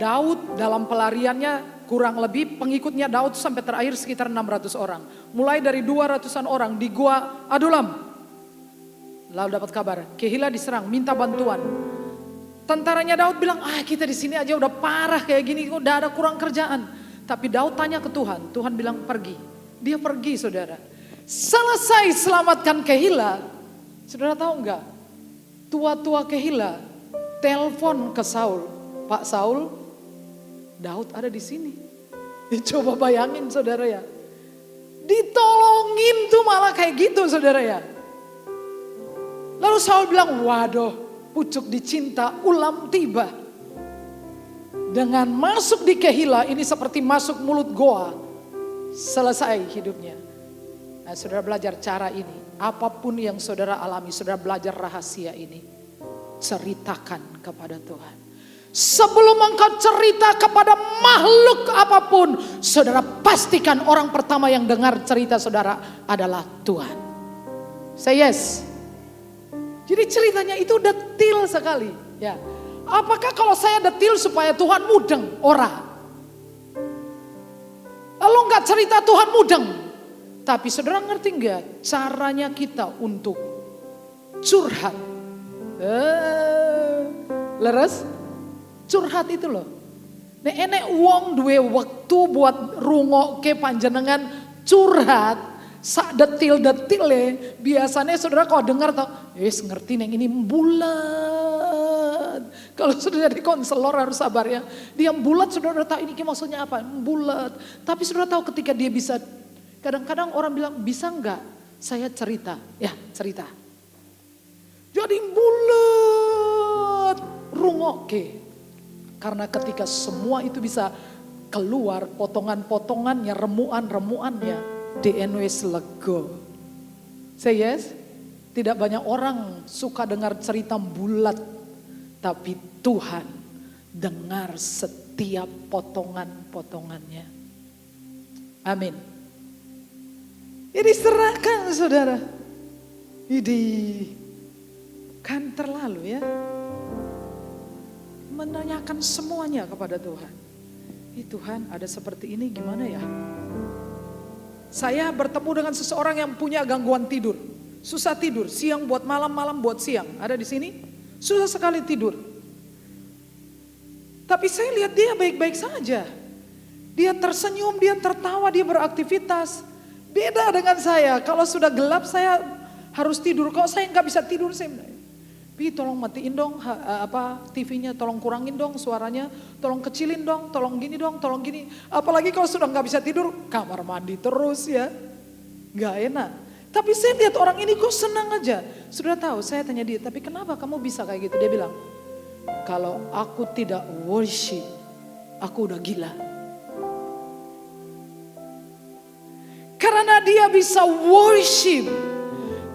Daud dalam pelariannya kurang lebih pengikutnya Daud sampai terakhir sekitar 600 orang. Mulai dari 200-an orang di gua Adulam. Lalu dapat kabar, Kehila diserang, minta bantuan. Tentaranya Daud bilang, kita di sini aja udah parah kayak gini, udah ada kurang kerjaan. Tapi Daud tanya ke Tuhan, Tuhan bilang pergi. Dia pergi saudara. Selesai selamatkan Kehila, saudara tahu enggak? Tua-tua Kehila telepon ke Saul, Pak Saul, Daud ada di sini. Coba bayangin saudara ya. Ditolongin tuh malah kayak gitu saudara ya. Lalu Saul bilang, waduh, pucuk dicinta ulam tiba. Dengan masuk di Kehila ini seperti masuk mulut goa. Selesai hidupnya. Nah, saudara belajar cara ini. Apapun yang saudara alami, saudara belajar rahasia ini. Ceritakan kepada Tuhan. Sebelum engkau cerita kepada makhluk apapun, saudara pastikan orang pertama yang dengar cerita saudara adalah Tuhan. Say yes. Jadi ceritanya itu detil sekali. Ya. Apakah kalau saya detil supaya Tuhan mudeng? Ora. Lalu enggak cerita Tuhan mudeng. Tapi saudara ngerti enggak caranya kita untuk curhat? Leres? Curhat itu loh. Nek enek wong duwe waktu buat rungokke panjenengan curhat sak detil-detile, biasanya saudara kalau dengar tau, ngerti neng ini bulat. Kalau sudah jadi konselor harus sabar ya. Dia bulat saudara tahu ini maksudnya apa? Bulat. Tapi saudara tahu ketika dia bisa, kadang-kadang orang bilang bisa enggak saya cerita? Ya cerita. Jadi bulat rungokke. Karena ketika semua itu bisa keluar potongan-potongannya, remuan-remuannya, DNW lego. Say yes. Tidak banyak orang suka dengar cerita bulat. Tapi Tuhan dengar setiap potongan-potongannya. Amin. Ini serahkan saudara. Ini kan terlalu ya. Menanyakan semuanya kepada Tuhan. Tuhan ada seperti ini gimana ya? Saya bertemu dengan seseorang yang punya gangguan tidur. Susah tidur, siang buat malam, malam buat siang. Ada di sini, susah sekali tidur. Tapi saya lihat dia baik-baik saja. Dia tersenyum, dia tertawa, dia beraktivitas. Beda dengan saya, kalau sudah gelap saya harus tidur. Kalau saya nggak bisa tidur, saya Pi tolong matiin dong TV-nya, tolong kurangin dong suaranya, tolong kecilin dong, tolong gini dong, tolong gini. Apalagi kalau sudah nggak bisa tidur, kamar mandi terus ya, nggak enak. Tapi saya lihat orang ini kok senang aja. Sudah tahu, saya tanya dia, tapi kenapa kamu bisa kayak gitu? Dia bilang, kalau aku tidak worship, aku udah gila. Karena dia bisa worship,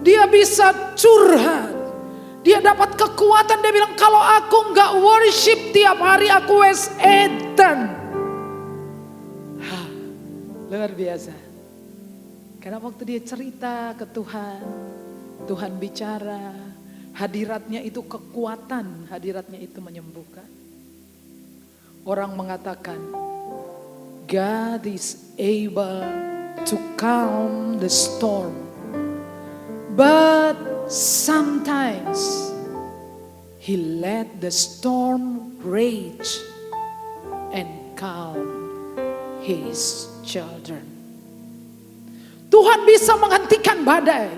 dia bisa curhat. Dia dapat kekuatan, dia bilang kalau aku nggak worship tiap hari aku wes edan. Luar biasa. Karena waktu dia cerita ke Tuhan, Tuhan bicara, hadiratnya itu kekuatan, hadiratnya itu menyembuhkan. Orang mengatakan, God is able to calm the storm. But sometimes he let the storm rage and calm his children. Tuhan bisa menghentikan badai,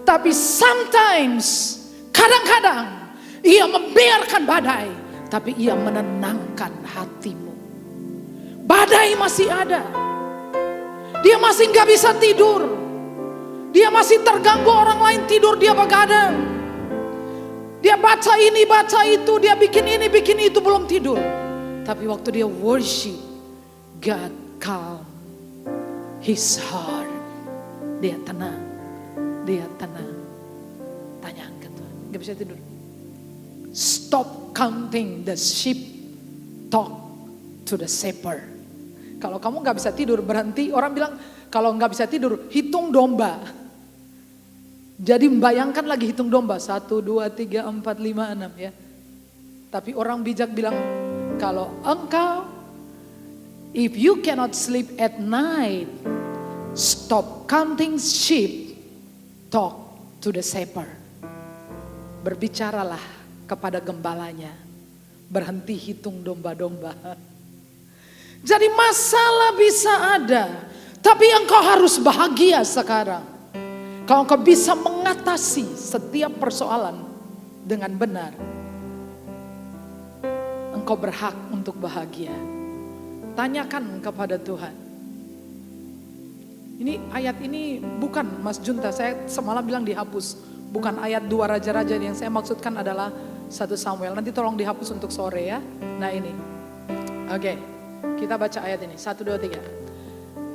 tapi sometimes, kadang-kadang ia membiarkan badai, tapi ia menenangkan hatimu. Badai masih ada, dia masih gak bisa tidur. Dia masih terganggu orang lain tidur, dia begadang. Dia baca ini, baca itu, dia bikin ini, bikin itu, belum tidur. Tapi waktu dia worship, God calm his heart. Dia tenang, dia tenang. Tanya ke Tuhan, gak bisa tidur. Stop counting the sheep, talk to the shepherd. Kalau kamu gak bisa tidur, berhenti. Orang bilang, kalau gak bisa tidur, hitung domba. Jadi membayangkan lagi hitung domba. 1, 2, 3, 4, 5, 6 ya. Tapi orang bijak bilang, kalau engkau, if you cannot sleep at night, stop counting sheep, talk to the shepherd. Berbicaralah kepada gembalanya, berhenti hitung domba-domba. Jadi masalah bisa ada, tapi engkau harus bahagia sekarang. Kalau engkau bisa mengatasi setiap persoalan dengan benar, engkau berhak untuk bahagia. Tanyakan kepada Tuhan. Ini ayat ini bukan Mas Junta, saya semalam bilang dihapus. Bukan ayat 2 raja-raja, yang saya maksudkan adalah 1 Samuel. Nanti tolong dihapus untuk sore ya. Nah ini. Oke, kita baca ayat ini. 1, 2, 3.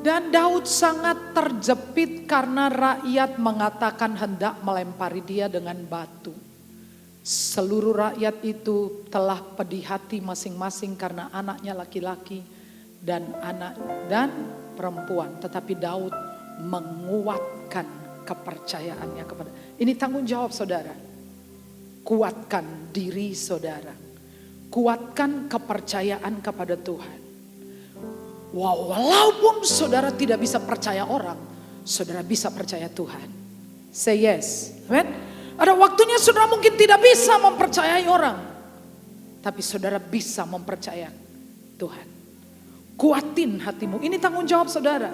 Dan Daud sangat terjepit karena rakyat mengatakan hendak melempari dia dengan batu. Seluruh rakyat itu telah pedih hati masing-masing karena anaknya laki-laki dan perempuan. Tetapi Daud menguatkan kepercayaannya kepada. Ini tanggung jawab saudara. Kuatkan diri saudara. Kuatkan kepercayaan kepada Tuhan. Wow, walaupun saudara tidak bisa percaya orang, saudara bisa percaya Tuhan. Say yes. Amen. Ada waktunya saudara mungkin tidak bisa mempercayai orang, tapi saudara bisa mempercayai Tuhan. Kuatin hatimu. Ini tanggung jawab saudara.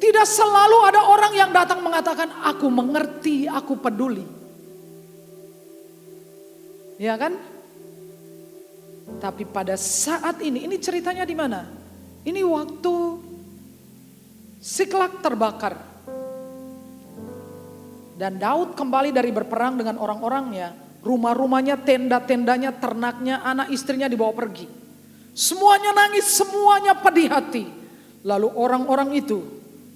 Tidak selalu ada orang yang datang mengatakan, aku mengerti, aku peduli. Ya kan? Tapi pada saat ini ceritanya di mana? Ini waktu Siklag terbakar. Dan Daud kembali dari berperang dengan orang-orangnya. Rumah-rumahnya, tenda-tendanya, ternaknya, anak istrinya dibawa pergi. Semuanya nangis, semuanya pedih hati. Lalu orang-orang itu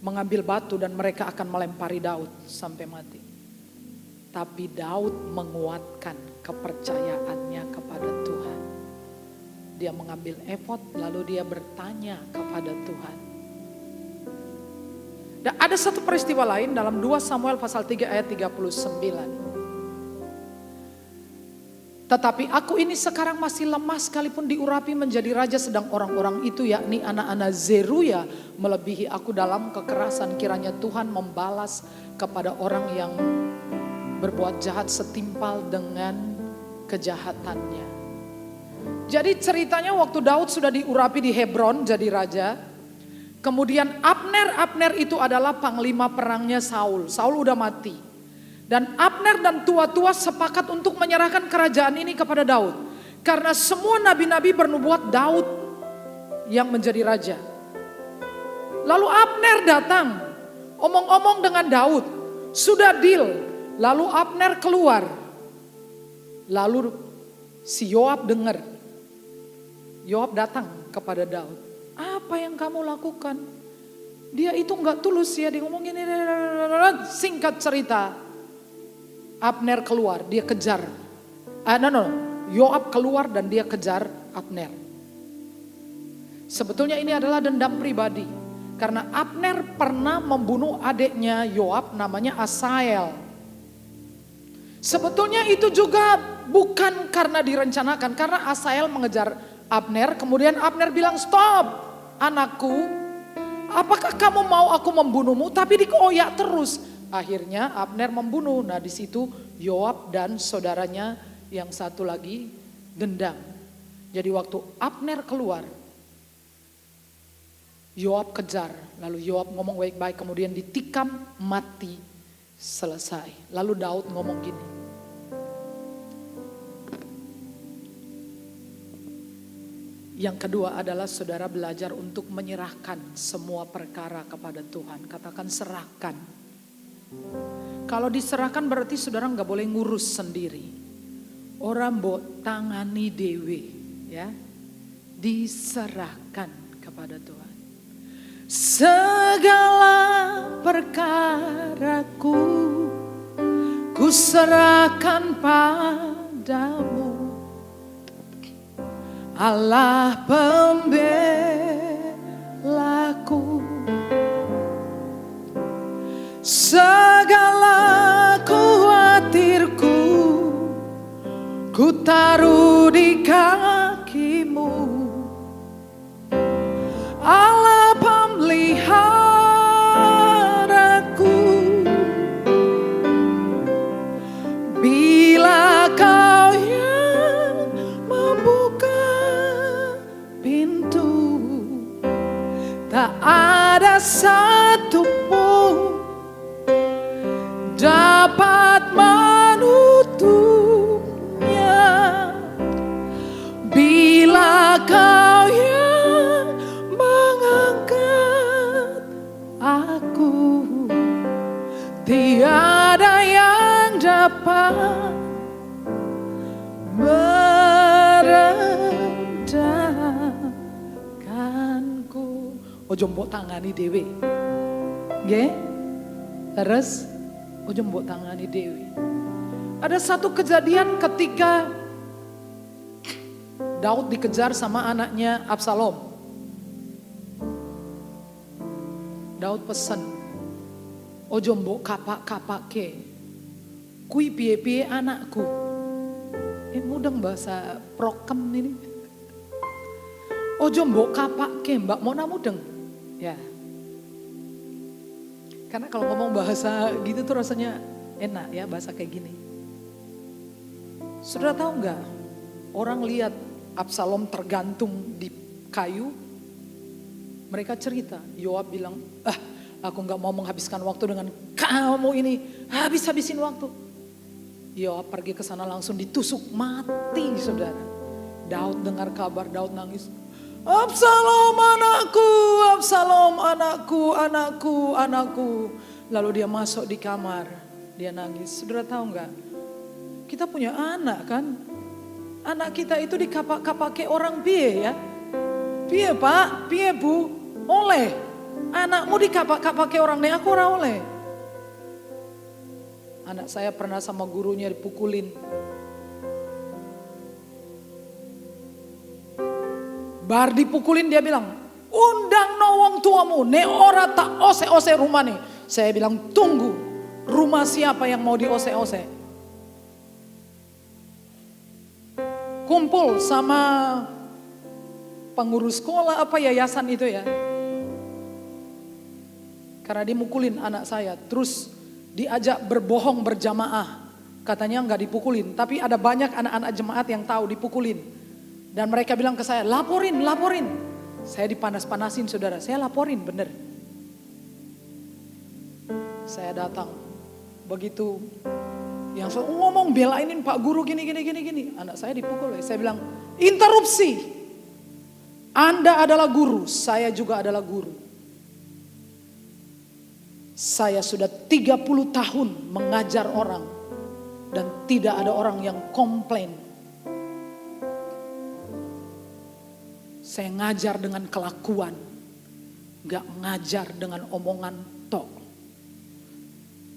mengambil batu dan mereka akan melempari Daud sampai mati. Tapi Daud menguatkan kepercayaannya kepada Tuhan. Dia mengambil efod lalu dia bertanya kepada Tuhan. Dan ada satu peristiwa lain dalam 2 Samuel pasal 3 ayat 39. Tetapi aku ini sekarang masih lemah sekalipun diurapi menjadi raja, sedang orang-orang itu yakni anak-anak Zeruya melebihi aku dalam kekerasan. Kiranya Tuhan membalas kepada orang yang berbuat jahat setimpal dengan kejahatannya. Jadi ceritanya waktu Daud sudah diurapi di Hebron jadi raja. Kemudian Abner itu adalah panglima perangnya Saul. Saul udah mati. Dan Abner dan tua-tua sepakat untuk menyerahkan kerajaan ini kepada Daud. Karena semua nabi-nabi bernubuat Daud yang menjadi raja. Lalu Abner datang, omong-omong dengan Daud. Sudah deal. Lalu Abner keluar. Lalu si Yoab dengar. Yoab datang kepada Daud. Apa yang kamu lakukan? Dia itu enggak tulus ya, dia ngomongin. Singkat cerita. Abner keluar, dia kejar. Yoab keluar dan dia kejar Abner. Sebetulnya ini adalah dendam pribadi. Karena Abner pernah membunuh adiknya Yoab namanya Asael. Sebetulnya itu juga bukan karena direncanakan. Karena Asael mengejar Abner. Kemudian Abner bilang, stop anakku. Apakah kamu mau aku membunuhmu? Tapi dikoyak terus. Akhirnya Abner membunuh. Nah di situ Yoab dan saudaranya yang satu lagi dendam. Jadi waktu Abner keluar, Yoab kejar. Lalu Yoab ngomong baik-baik, kemudian ditikam mati, selesai. Lalu Daud ngomong gini. Yang kedua adalah saudara belajar untuk menyerahkan semua perkara kepada Tuhan. Katakan serahkan. Kalau diserahkan berarti saudara nggak boleh ngurus sendiri. Orang mbok tangani dewe, ya, diserahkan kepada Tuhan. Segala perkaraku ku serahkan padamu, Allah pembelaku. Segala khawatirku ku taruh di kakimu, Allah pemeliharaku. Bila kau yang membuka pintu, tak ada satupun dapat menutupnya. Bila kau yang mengangkat aku, tiada yang dapat merendahkanku. Ojo mbok tangani dewe, nggih? Terus ojo mbok tangani dewi. Ada satu kejadian ketika Daud dikejar sama anaknya Absalom. Daud pesan, ojo mbok kapak-kapake. Kui piye-piye anakku. Mudeng bahasa prokem ini. Ojo mbok kapake, Mbak Mona mudeng. Ya. Karena kalau ngomong bahasa gitu tuh rasanya enak ya, bahasa kayak gini. Saudara tahu nggak? Orang lihat Absalom tergantung di kayu, mereka cerita. Yoab bilang, aku nggak mau menghabiskan waktu dengan kamu ini, habis-habisin waktu. Yoab pergi ke sana langsung ditusuk mati, saudara. Daud dengar kabar, Daud nangis. Absalom anakku, Absalom anakku, anakku, anakku. Lalu dia masuk di kamar, dia nangis. Saudara tahu nggak? Kita punya anak kan? Anak kita itu dikapak-kapake orang piye ya? Piye pak, piye bu? Oleh. Anakmu dikapak-kapake orang nih, aku ora oleh. Anak saya pernah sama gurunya dipukulin. Bar dipukulin dia bilang, undang no wong tuamu, ne ora tak ose-ose rumah nih. Saya bilang tunggu, rumah siapa yang mau diose-ose? kumpul sama pengurus sekolah apa yayasan itu ya. Karena dia mukulin anak saya, terus diajak berbohong berjamaah. Katanya nggak dipukulin, tapi ada banyak anak-anak jemaat yang tahu dipukulin. Dan mereka bilang ke saya, laporin. Saya dipanas-panasin saudara, saya laporin bener. Saya datang, begitu yang ngomong belainin Pak Guru gini. Anak saya dipukul, saya bilang interupsi. Anda adalah guru, saya juga adalah guru. Saya sudah 30 tahun mengajar orang dan tidak ada orang yang komplain. Saya ngajar dengan kelakuan, gak ngajar dengan omongan tok.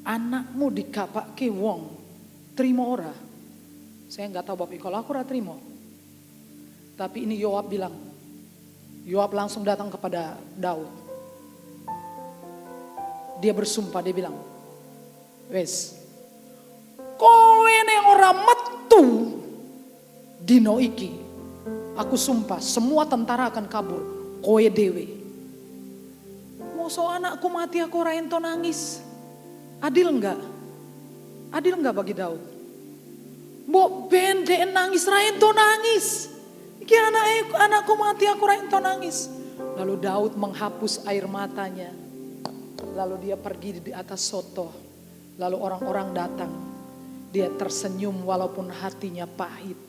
Anakmu dikapake wong, terima ora? Saya gak tahu Bapak, kalau aku ora terima. Tapi ini Yoab bilang, Yoab langsung datang kepada Daud. Dia bersumpah, dia bilang, wes, kowe ne ora metu dino iki, aku sumpah semua tentara akan kabur, kowe dewe. Moso anakku mati aku ora ento nangis. Adil enggak? Adil enggak bagi Daud? Mbok ben dhek nangis ra ento nangis. Iki anakku mati aku ra ento nangis. Lalu Daud menghapus air matanya. Lalu dia pergi di atas soto. Lalu orang-orang datang. Dia tersenyum walaupun hatinya pahit.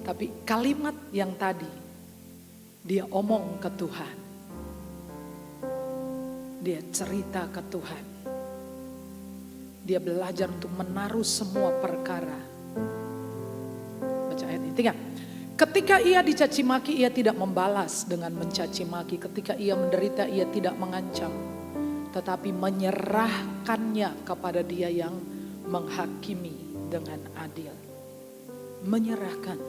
Tapi kalimat yang tadi dia omong ke Tuhan. Dia cerita ke Tuhan. Dia belajar untuk menaruh semua perkara. Baca ayat ini. Tiga. Ketika ia dicaci maki, ia tidak membalas dengan mencaci maki. Ketika ia menderita, ia tidak mengancam. Tetapi menyerahkannya kepada dia yang menghakimi dengan adil. Menyerahkan.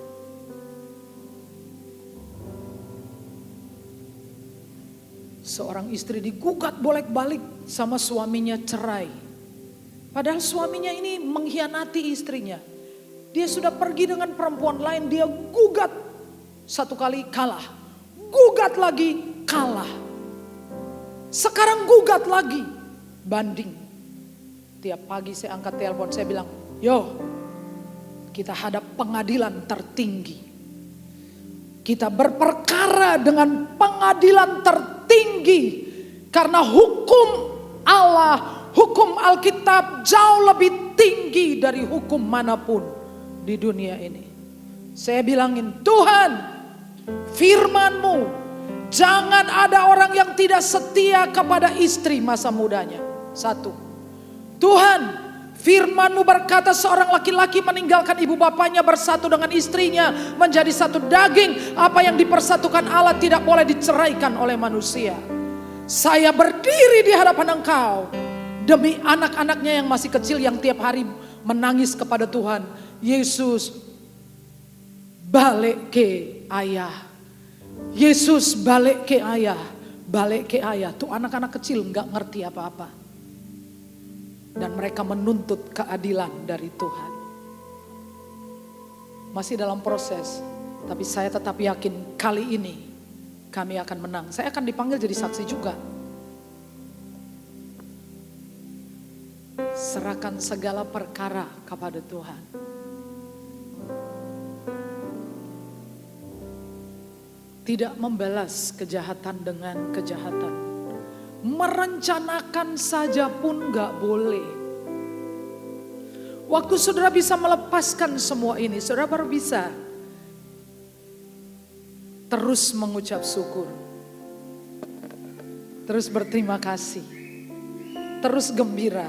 Seorang istri digugat bolak-balik sama suaminya cerai. Padahal suaminya ini mengkhianati istrinya. Dia sudah pergi dengan perempuan lain, dia gugat. Satu kali kalah, gugat lagi kalah. Sekarang gugat lagi, banding. Tiap pagi saya angkat telepon, saya bilang, yo kita hadap pengadilan tertinggi. Kita berperkara dengan pengadilan tertinggi. Karena hukum Allah, hukum Alkitab jauh lebih tinggi dari hukum manapun di dunia ini. Saya bilangin, Tuhan, firman-Mu, jangan ada orang yang tidak setia kepada istri masa mudanya. Satu. Tuhan, firman-Mu berkata seorang laki-laki meninggalkan ibu bapanya bersatu dengan istrinya menjadi satu daging. Apa yang dipersatukan Allah tidak boleh diceraikan oleh manusia. Saya berdiri di hadapan Engkau demi anak-anaknya yang masih kecil yang tiap hari menangis kepada Tuhan. Yesus, balik ke ayah. Yesus, balik ke ayah. Balik ke ayah. Tuh anak-anak kecil gak ngerti apa-apa. Dan mereka menuntut keadilan dari Tuhan. Masih dalam proses. Tapi saya tetap yakin kali ini kami akan menang. Saya akan dipanggil jadi saksi juga. Serahkan segala perkara kepada Tuhan. Tidak membalas kejahatan dengan kejahatan. Merencanakan saja pun gak boleh. Waktu saudara bisa melepaskan semua ini, saudara baru bisa terus mengucap syukur. Terus berterima kasih. Terus gembira.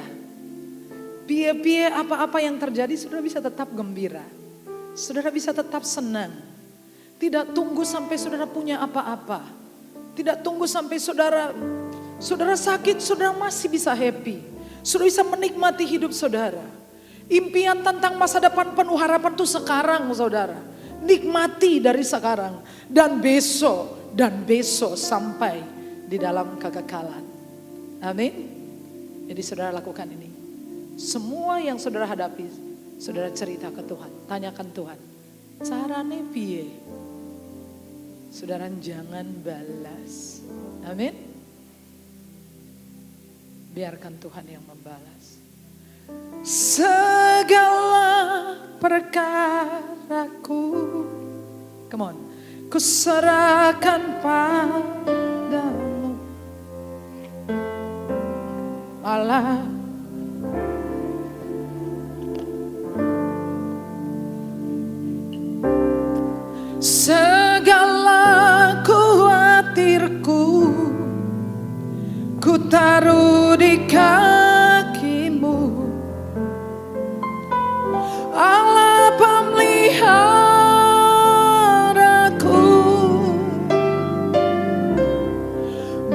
Pie-pie apa-apa yang terjadi, saudara bisa tetap gembira. Saudara bisa tetap senang. Tidak tunggu sampai saudara punya apa-apa. Tidak tunggu sampai saudara sakit, saudara masih bisa happy. Saudara bisa menikmati hidup saudara. Impian tentang masa depan penuh harapan itu sekarang saudara. Nikmati dari sekarang. Dan besok sampai di dalam kekekalan. Amin. Jadi saudara lakukan ini. Semua yang saudara hadapi, saudara cerita ke Tuhan. Tanyakan Tuhan, carane piye? Saudara jangan balas. Amin. Biarkan Tuhan yang membalas. Segala perkaraku, come on, ku serahkan padamu. Allah, segala khawatirku ku taruh di kakimu. Allah pemeliharaku.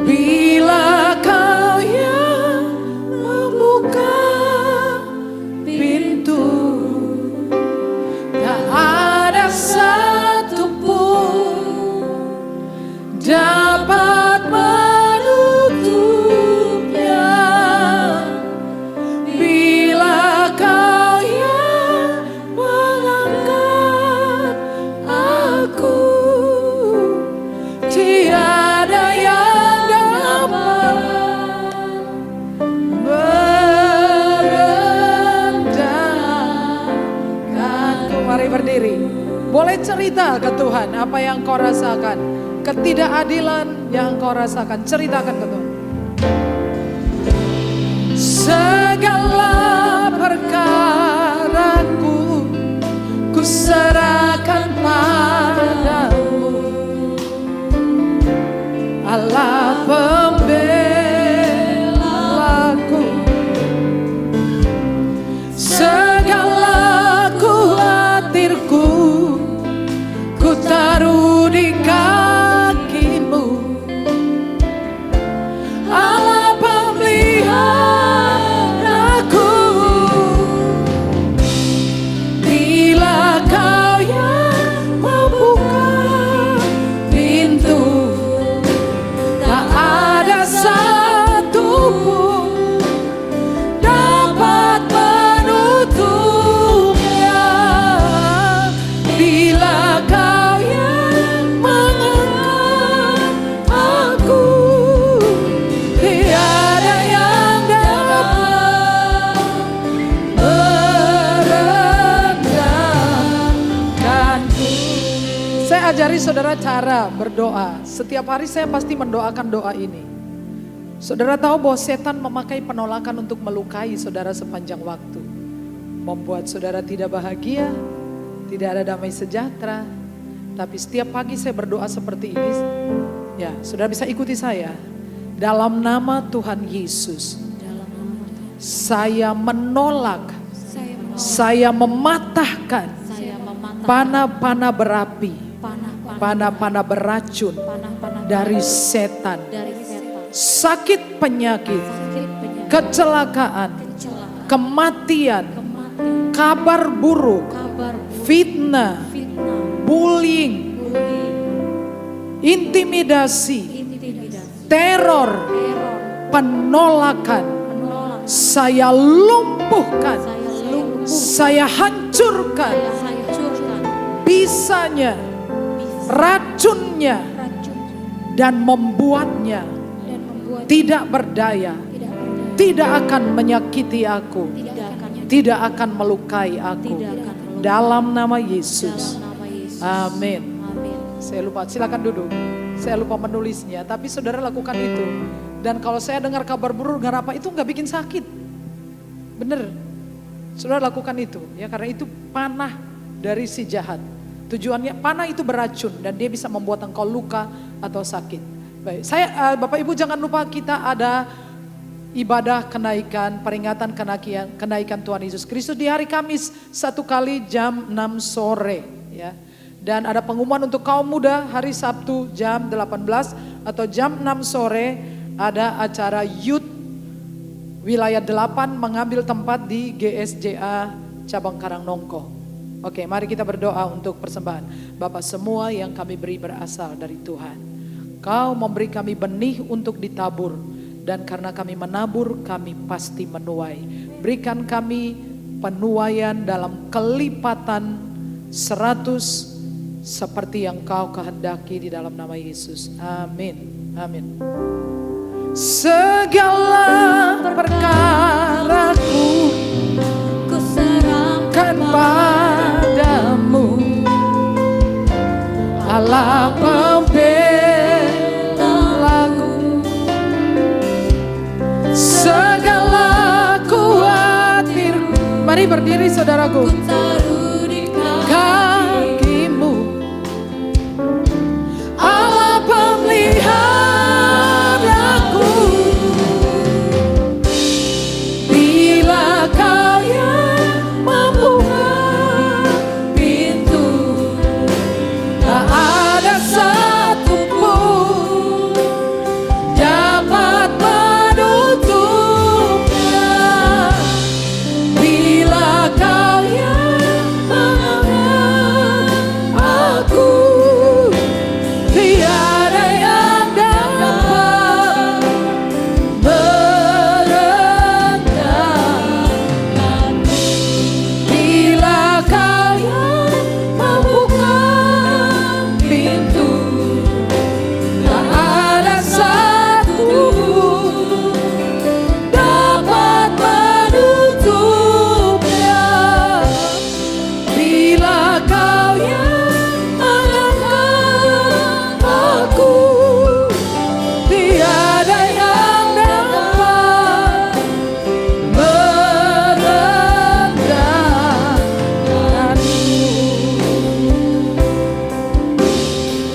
Bila kau yang membuka pintu, tak ada satupun dapat menutupnya. Bila kau yang mengangkat aku, tiada yang dapat merendahkanku. Mari berdiri. Boleh cerita ke Tuhan apa yang kau rasakan, ketidakadilan yang kau rasakan, ceritakan ke Tuhan. Segala perkaraku ku serahkan padamu. Allah pembelaku. Segala khawatirku ku taruh di kakimu. Allah pemeliharaku. Bila kau yang membuka pintu, tak ada satupun dapat menutupnya. Bila kau yang mengangkat aku, tiada yang dapat merendahkanku. Saya ajari saudara cara berdoa. Setiap hari saya pasti mendoakan doa ini. Saudara tahu bahwa setan memakai penolakan untuk melukai saudara sepanjang waktu. Membuat saudara tidak bahagia, tidak ada damai sejahtera. Tapi setiap pagi saya berdoa seperti ini. Ya, saudara bisa ikuti saya. Dalam nama Tuhan Yesus, saya menolak, saya mematahkan panah-panah berapi, panah-panah beracun dari setan. Sakit penyakit, kecelakaan, kematian, kabar buruk, fitnah, bullying, intimidasi, teror, penolakan, saya lumpuhkan, saya hancurkan bisanya, racunnya, dan membuatnya tidak berdaya, tidak akan menyakiti aku, tidak akan melukai aku. Dalam nama Yesus, amin. Saya lupa, silakan duduk. Saya lupa menulisnya, tapi saudara lakukan itu. Dan kalau saya dengar kabar buruk, dengar apa itu nggak bikin sakit, bener. Saudara lakukan itu, ya karena itu panah dari si jahat. Tujuannya panah itu beracun dan dia bisa membuat engkau luka atau sakit. Baik, Bapak Ibu jangan lupa kita ada ibadah kenaikan, peringatan kenaikan Tuhan Yesus Kristus di hari Kamis 1 kali jam 6 sore. Ya. Dan ada pengumuman untuk kaum muda hari Sabtu jam 18 atau jam 6 sore ada acara Youth Wilayah 8 mengambil tempat di GSJA Cabang Karangnongko. Oke, mari kita berdoa untuk persembahan. Bapak, semua yang kami beri berasal dari Tuhan. Kau memberi kami benih untuk ditabur Dan karena kami menabur, kami pasti menuai. Berikan kami penuaian dalam kelipatan 100 seperti yang Kau kehendaki di dalam nama Yesus. Amin. Amin. Segala perkaraku Ku serahkan padamu, Allah pembelaku. Segala khawatirku, mari berdiri saudaraku, taruh di kakimu, Allah pemeliharaku. Bila Kau yang membuka pintu, tak ada satupun dapat menutupnya. Bila Kau yang mengangkat aku, tiada yang dapat merendahkan. Bila Kau yang membuka pintu, tak ada satupun dapat menutupnya. Bila Kau yang mengangkat aku, tiada yang dapat merendahkanmu.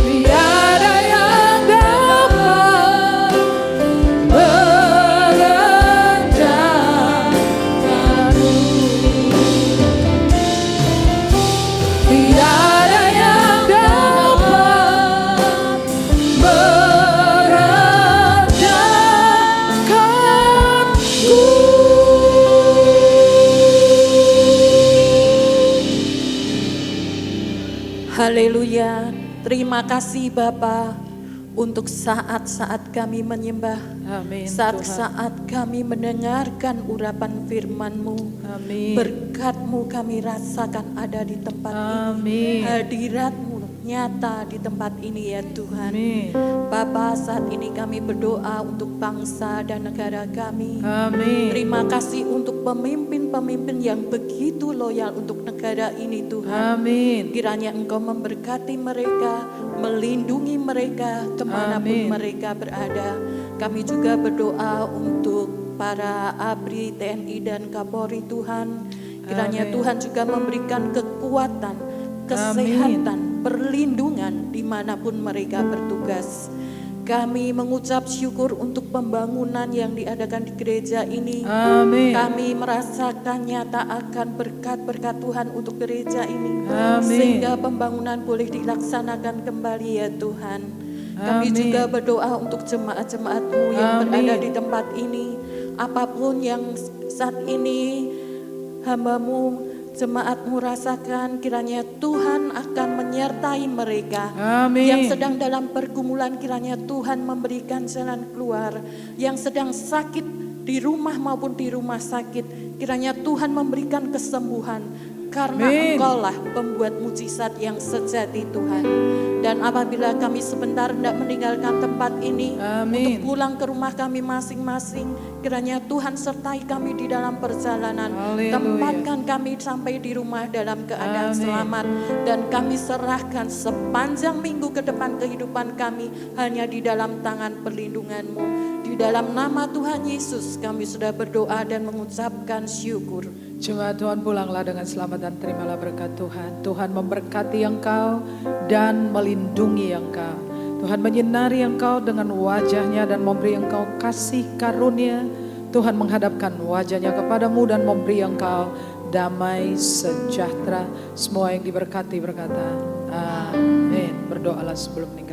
Tiada yang dapat merendahkanmu. Tiada yang dapat merendahkanku. Haleluya. Terima kasih Bapa untuk saat-saat kami menyembah, Amin, Tuhan. saat-saat kami mendengarkan urapan firman-Mu. Amin. Berkat-Mu kami rasakan ada di tempat Amin. ini. Hadirat-Mu nyata di tempat ini ya Tuhan. Amin. Bapa, saat ini kami berdoa untuk bangsa dan negara kami. Amin. Terima kasih untuk pemimpin-pemimpin yang begitu loyal untuk negara ini Tuhan. Amin. Kiranya Engkau memberkati mereka, melindungi mereka dimanapun Amin. mereka berada. Kami juga berdoa untuk para ABRI, TNI dan Kapolri Tuhan. Kiranya Amin. Tuhan juga memberikan kekuatan, kesehatan, perlindungan dimanapun mereka bertugas. Kami mengucap syukur untuk pembangunan yang diadakan di gereja ini. Amin. Kami merasakan nyata akan berkat-berkat Tuhan untuk gereja ini. Amin. Sehingga pembangunan boleh dilaksanakan kembali ya Tuhan. Kami Amin. juga berdoa untuk jemaat-jemaat-Mu yang Amin. berada di tempat ini. Apapun yang saat ini hamba-Mu, jemaat-Mu rasakan, kiranya Tuhan akan menyertai mereka. Amin. Yang sedang dalam pergumulan, kiranya Tuhan memberikan jalan keluar. Yang sedang sakit di rumah maupun di rumah sakit, kiranya Tuhan memberikan kesembuhan. Karena Amin. Engkaulah pembuat mujizat yang sejati Tuhan. Dan apabila kami sebentar hendak meninggalkan tempat ini, Amin. untuk pulang ke rumah kami masing-masing, kiranya Tuhan sertai kami di dalam perjalanan. Haleluya. Tempatkan kami sampai di rumah dalam keadaan Amin. selamat. Dan kami serahkan sepanjang minggu ke depan kehidupan kami hanya di dalam tangan perlindungan-Mu. Di dalam nama Tuhan Yesus kami sudah berdoa dan mengucapkan syukur. Jemaat Tuhan, pulanglah dengan selamat dan terimalah berkat Tuhan. Tuhan memberkati engkau dan melindungi engkau. Tuhan menyinari engkau dengan wajahnya dan memberi engkau kasih karunia. Tuhan menghadapkan wajahnya kepadamu dan memberi engkau damai sejahtera. Semua yang diberkati berkata amin. Berdoalah sebelum meninggal.